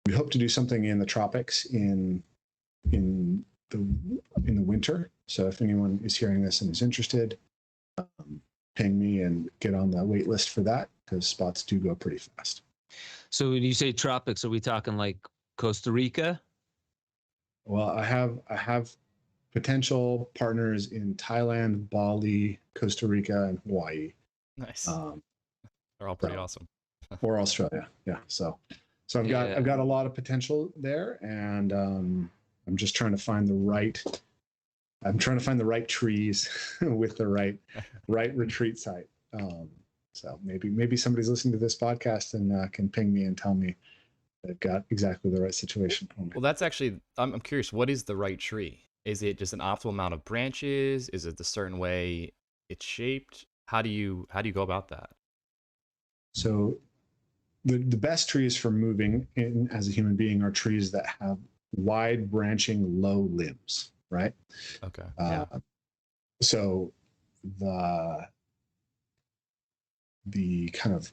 we hope to do something in the tropics in the winter. So if anyone is hearing this and is interested, ping me and get on the wait list for that, because spots do go pretty fast. So when you say tropics, are we talking like Costa Rica? Well, I have potential partners in Thailand, Bali, Costa Rica, and Hawaii. Nice. They're all pretty awesome. Or Australia. Yeah. So I've got a lot of potential there, and I'm just trying to find the right trees with the right retreat site. So maybe somebody's listening to this podcast and can ping me and tell me they've got exactly the right situation for me. Well, that's actually, I'm curious, what is the right tree? Is it just an optimal amount of branches? Is it the certain way it's shaped? How do you go about that? So the best trees for moving in as a human being are trees that have wide branching low limbs, right? Okay. So the kind of,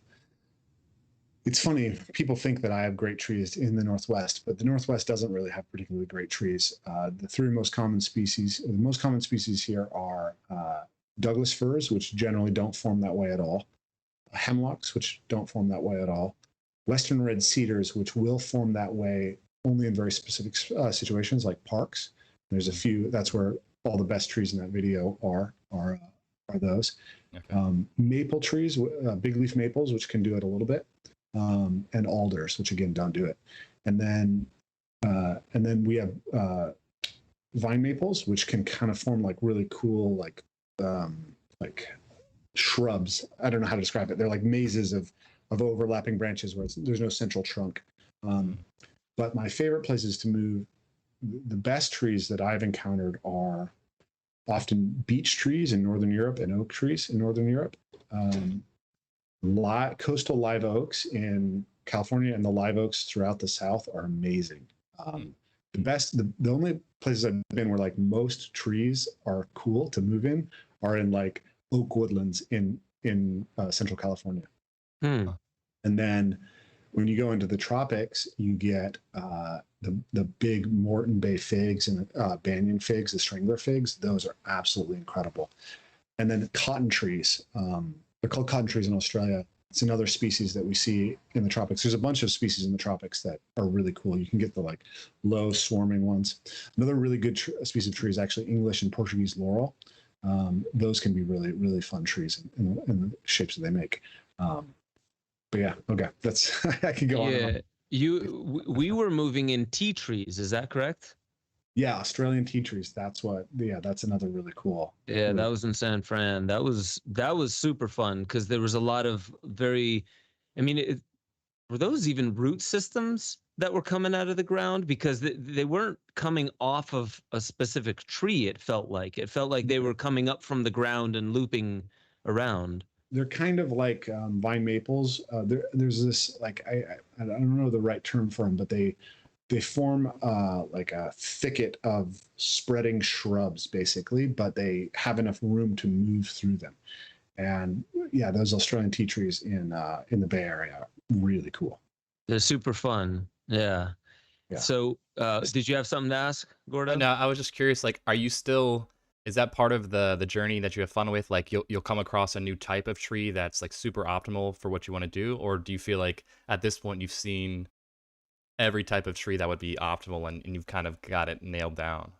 it's funny, people think that I have great trees in the Northwest, but the Northwest doesn't really have particularly great trees. The most common species here are Douglas firs, which generally don't form that way at all, hemlocks, which don't form that way at all, Western red cedars, which will form that way only in very specific situations like parks. There's a few, that's where all the best trees in that video are those. Okay. Maple trees, big leaf maples, which can do it a little bit, and alders, which again don't do it. And then we have vine maples, which can kind of form like really cool, like shrubs. I don't know how to describe it. They're like mazes of overlapping branches where there's no central trunk. But my favorite places to move, the best trees that I've encountered are often beech trees in Northern Europe and oak trees in Northern Europe. Coastal live oaks in California and the live oaks throughout the South are amazing. The only places I've been where like most trees are cool to move in are in like oak woodlands in Central California. And then when you go into the tropics, you get the big Moreton Bay figs and banyan figs, the strangler figs. Those are absolutely incredible. And then cotton trees. They're called cotton trees in Australia. It's another species that we see in the tropics. There's a bunch of species in the tropics that are really cool. You can get the like low swarming ones. Another really good species of tree is actually English and Portuguese laurel. Those can be really, really fun trees in the shapes that they make. But yeah, okay, that's I can go on. And on. We were moving in tea trees. Is that correct? Yeah, Australian tea trees. That's another really cool. Yeah, that was in San Fran. That was super fun because there was a lot of very, I mean, were those even root systems that were coming out of the ground? Because they weren't coming off of a specific tree. It felt like they were coming up from the ground and looping around. They're kind of like vine maples. There's this like I don't know the right term for them, but they form like a thicket of spreading shrubs, basically, but they have enough room to move through them. And yeah, those Australian tea trees in the Bay Area are really cool. They're super fun. Yeah. So did you have something to ask, Gordo? No, I was just curious, like, is that part of the journey that you have fun with? Like you'll come across a new type of tree that's like super optimal for what you want to do? Or do you feel like at this point you've seen every type of tree that would be optimal and you've kind of got it nailed down?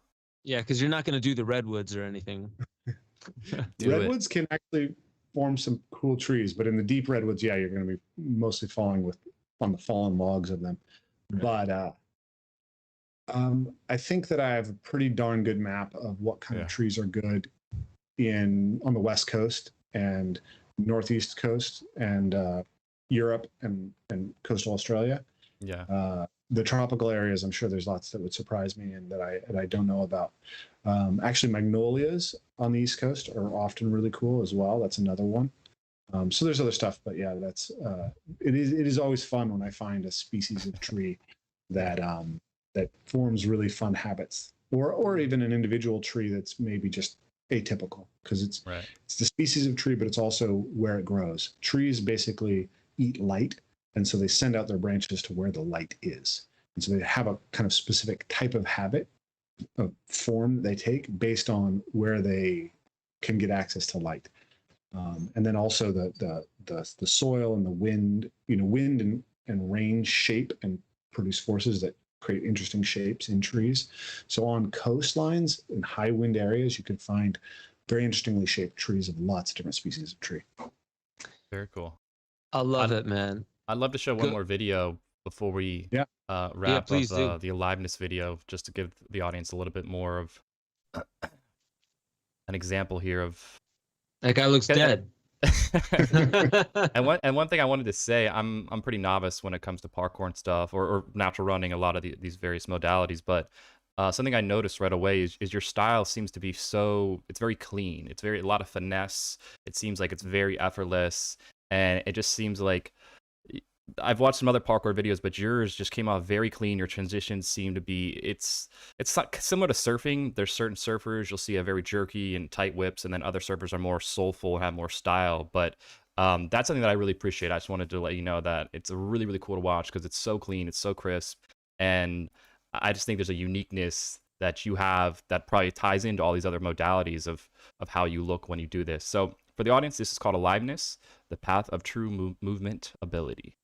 Yeah, because you're not going to do the redwoods or anything. Redwoods can actually form some cool trees, but in the deep redwoods, yeah, you're going to be mostly falling on the fallen logs of them. Right. But I think that I have a pretty darn good map of what kind of trees are good on the West Coast and Northeast Coast and Europe and coastal Australia. Yeah. The tropical areas, I'm sure there's lots that would surprise me and that I don't know about. Actually, magnolias on the East Coast are often really cool as well. That's another one. So there's other stuff, but yeah, that's it is always fun when I find a species of tree that forms really fun habits, or even an individual tree that's maybe just atypical, because it's the species of tree, but it's also where it grows. Trees basically eat light, and so they send out their branches to where the light is. And so they have a kind of specific type of habit, of form they take based on where they can get access to light. And then also the soil and the wind, wind and rain shape and produce forces that create interesting shapes in trees. So on coastlines in high wind areas, you can find very interestingly shaped trees of lots of different species of tree. Very cool. I love it, man. I'd love to show one more video before we wrap up the aliveness video, just to give the audience a little bit more of an example here of that guy looks dead. and one thing I wanted to say, I'm pretty novice when it comes to parkour and stuff, or natural running, a lot of these various modalities, but something I noticed right away is your style seems to be it's very clean. It's a lot of finesse. It seems like it's very effortless, and it just seems like, I've watched some other parkour videos, but yours just came out very clean. Your transitions seem to be, it's not similar to surfing. There's certain surfers you'll see a very jerky and tight whips, and then other surfers are more soulful and have more style. But that's something that I really appreciate. I just wanted to let you know that it's really, really cool to watch because it's so clean, it's so crisp, and I just think there's a uniqueness that you have that probably ties into all these other modalities of how you look when you do this. So for the audience, this is called Aliveness, the path of true movement ability.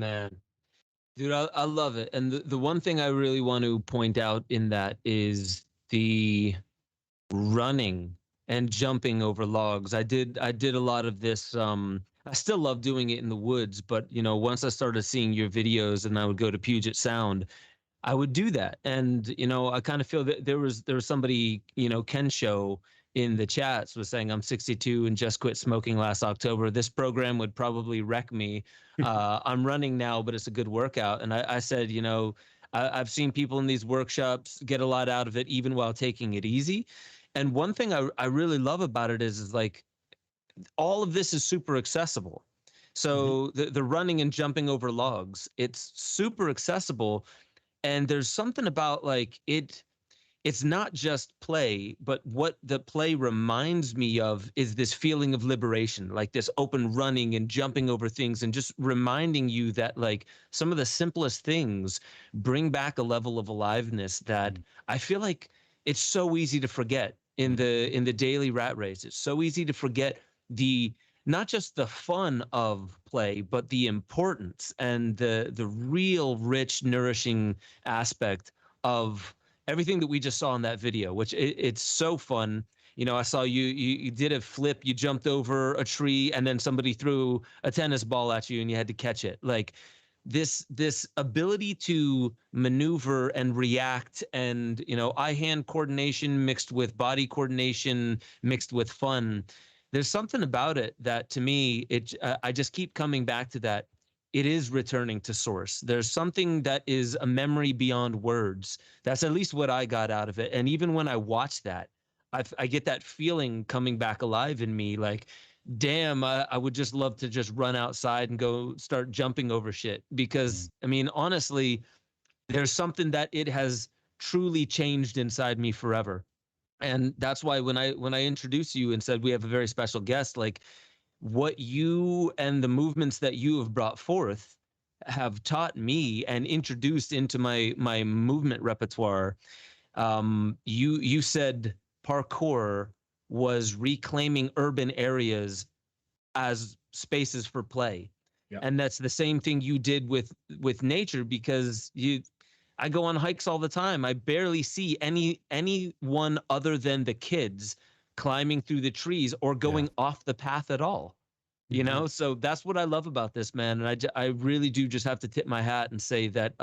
Man. Dude, I love it. And the one thing I really want to point out in that is the running and jumping over logs. I did a lot of this. I still love doing it in the woods, but once I started seeing your videos and I would go to Puget Sound, I would do that. And I kind of feel that there was somebody, Ken Show in the chats was saying, I'm 62 and just quit smoking last October. This program would probably wreck me. I'm running now, but it's a good workout. And I said, I've seen people in these workshops get a lot out of it, even while taking it easy. And one thing I really love about it is like all of this is super accessible. So the running and jumping over logs, it's super accessible. And there's something about like it's not just play, but what the play reminds me of is this feeling of liberation, like this open running and jumping over things and just reminding you that like some of the simplest things bring back a level of aliveness that I feel like it's so easy to forget in the daily rat race. It's so easy to forget not just the fun of play, but the importance and the real rich, nourishing aspect of everything that we just saw in that video, which it's so fun. I saw you did a flip, you jumped over a tree, and then somebody threw a tennis ball at you and you had to catch it. Like this ability to maneuver and react and, eye-hand coordination mixed with body coordination, mixed with fun. There's something about it that to me, I just keep coming back to that. It is returning to source. There's something that is a memory beyond words. That's at least what I got out of it. And even when I watch that, I get that feeling coming back alive in me. Like, damn, I would just love to just run outside and go start jumping over shit. Because, I mean, honestly, there's something that it has truly changed inside me forever. And that's why when I introduced you and said we have a very special guest, like what you and the movements that you have brought forth have taught me and introduced into my movement repertoire. You said parkour was reclaiming urban areas as spaces for play. Yeah. And that's the same thing you did with nature, because I go on hikes all the time. I barely see anyone other than the kids climbing through the trees or going off the path at all. So that's what I love about this, man. And I really do just have to tip my hat and say that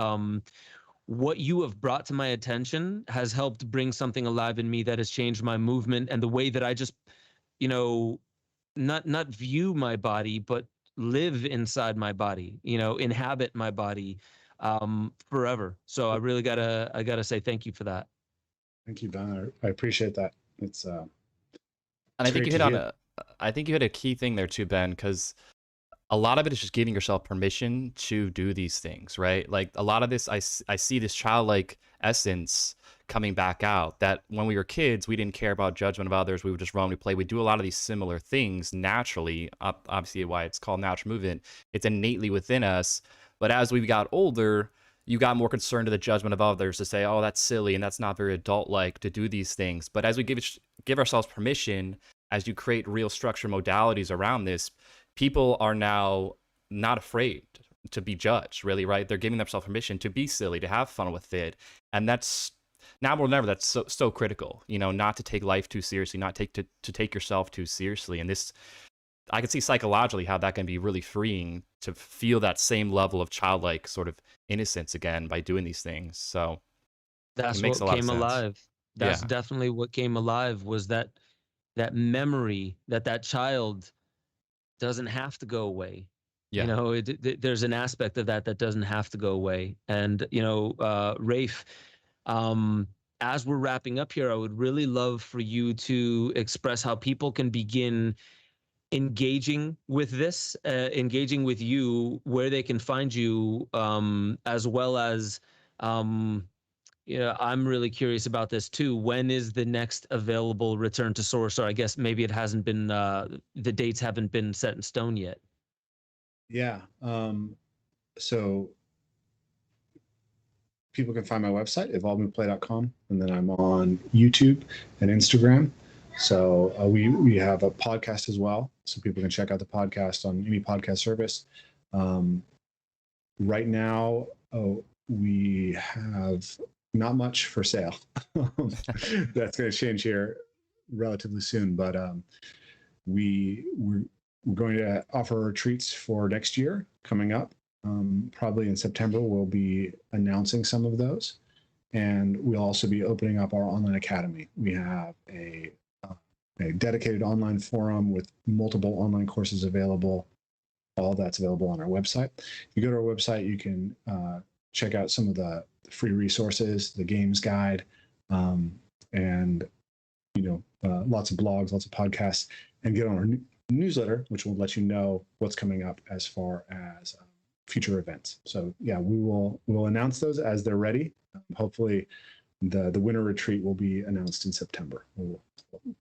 what you have brought to my attention has helped bring something alive in me that has changed my movement and the way that I just, not view my body, but live inside my body, inhabit my body forever. So I really gotta say thank you for that. Thank you, Ben. I appreciate that. It's and I think you hit a key thing there too, Ben, because a lot of it is just giving yourself permission to do these things, right? Like a lot of this, I see this childlike essence coming back out, that when we were kids, we didn't care about judgment of others. We would just run, we play. We do a lot of these similar things naturally, obviously why it's called natural movement. It's innately within us. But as we got older, you got more concerned to the judgment of others, to say, oh, that's silly and that's not very adult-like to do these things. But as we give ourselves permission, as you create real structure modalities around this, people are now not afraid to be judged, really, right? They're giving themselves permission to be silly, to have fun with it. And that's, now more than ever, that's so critical, not to take life too seriously, not to take yourself too seriously. And this, I can see psychologically how that can be really freeing, to feel that same level of childlike sort of innocence again by doing these things. So that's what came alive. That's definitely what came alive, was that memory that child doesn't have to go away. Yeah. There's an aspect of that doesn't have to go away. And, Rafe, as we're wrapping up here, I would really love for you to express how people can begin engaging with this, engaging with you, where they can find you, as well as, I'm really curious about this too. When is the next available return to source? Or I guess maybe it hasn't been, the dates haven't been set in stone yet. Yeah. So people can find my website, evolvemoveplay.com, and then I'm on YouTube and Instagram. So we have a podcast as well, so people can check out the podcast on any podcast service. Right now, we have not much for sale. That's going to change here relatively soon, but we're going to offer retreats for next year coming up. Probably in September, we'll be announcing some of those. And we'll also be opening up our online academy. We have a dedicated online forum with multiple online courses available. All that's available on our website. If you go to our website, you can check out some of the free resources, the games guide, and lots of blogs, lots of podcasts, and get on our newsletter, which will let you know what's coming up as far as future events. So yeah, we'll announce those as they're ready. Hopefully the winter retreat will be announced in September. We'll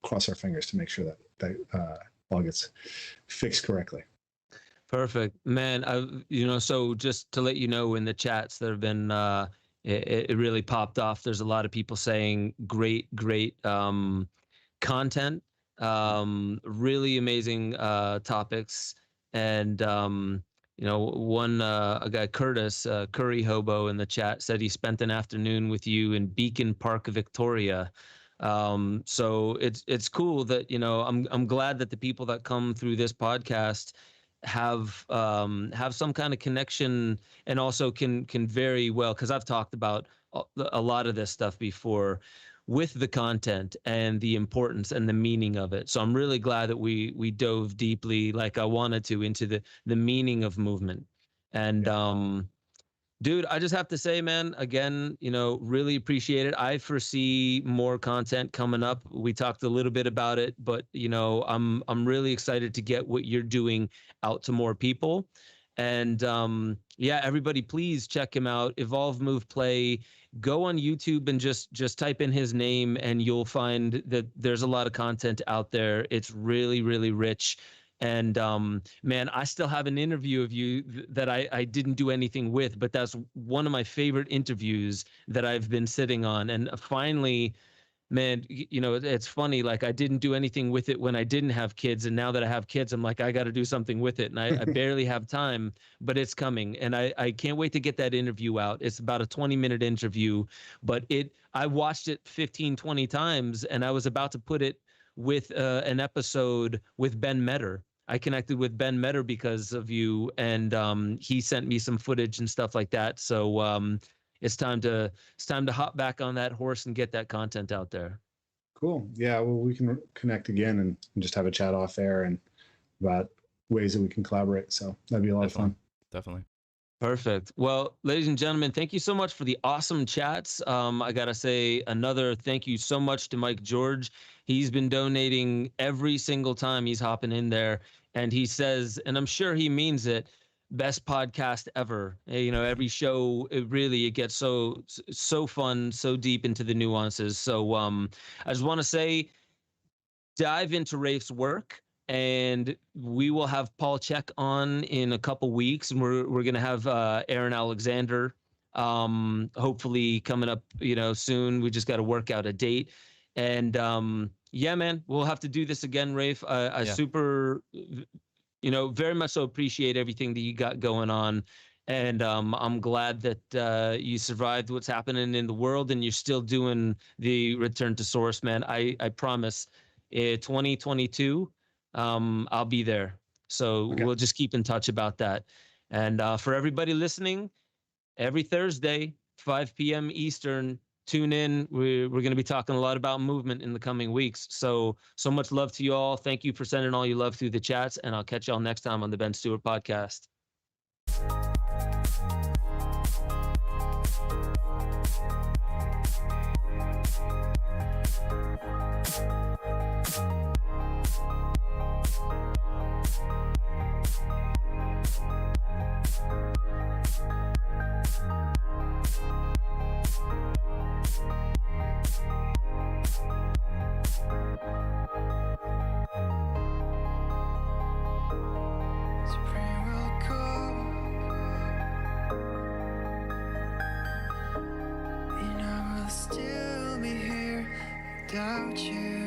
cross our fingers to make sure that all gets fixed correctly. Perfect, man. So just to let you know, in the chats there have been it really popped off. There's a lot of people saying great content, really amazing topics, and a guy, Curtis Curry Hobo, in the chat said he spent an afternoon with you in Beacon Park, Victoria. So it's cool that I'm glad that the people that come through this podcast have some kind of connection, and also can very well, because I've talked about a lot of this stuff before with the content and the importance and the meaning of it. So I'm really glad that we dove deeply, like I wanted to, into the meaning of movement. And dude, I just have to say, man, again, really appreciate it. I foresee more content coming up. We talked a little bit about it, but I'm really excited to get what you're doing out to more people. And everybody, please check him out. Evolve, Move, Play. Go on YouTube and just type in his name, and you'll find that there's a lot of content out there. It's really, really rich. And man, I still have an interview of you that I didn't do anything with, but that's one of my favorite interviews that I've been sitting on. And finally, man, it's funny, like I didn't do anything with it when I didn't have kids, and now that I have kids, I'm like, I got to do something with it, and I barely have time, but it's coming, and I can't wait to get that interview out. It's about a 20-minute interview, but I watched it 15, 20 times, and I was about to put it with an episode with Ben Metter. I connected with Ben Metter because of you, and he sent me some footage and stuff like that. So it's time to hop back on that horse and get that content out there. Cool. Yeah. Well, we can connect again and just have a chat off air and about ways that we can collaborate. So that'd be a lot of fun. Definitely. Perfect. Well, ladies and gentlemen, thank you so much for the awesome chats. I got to say another thank you so much to Mike George. He's been donating every single time he's hopping in there. And he says, and I'm sure he means it, best podcast ever. Every show, it gets so fun, so deep into the nuances. So I just want to say, dive into Rafe's work. And we will have Paul Check on in a couple weeks, and we're going to have Aaron Alexander hopefully coming up soon. We just got to work out a date. And yeah, man, we'll have to do this again, Rafe. I super very much so appreciate everything that you got going on, and I'm glad that you survived what's happening in the world, and you're still doing the return to source, man. I promise 2022 I'll be there. So We'll just keep in touch about that. And for everybody listening, every Thursday, 5 p.m. Eastern, tune in. We're going to be talking a lot about movement in the coming weeks. So much love to you all. Thank you for sending all your love through the chats, and I'll catch y'all next time on the Ben Stewart Podcast. Still be here without you.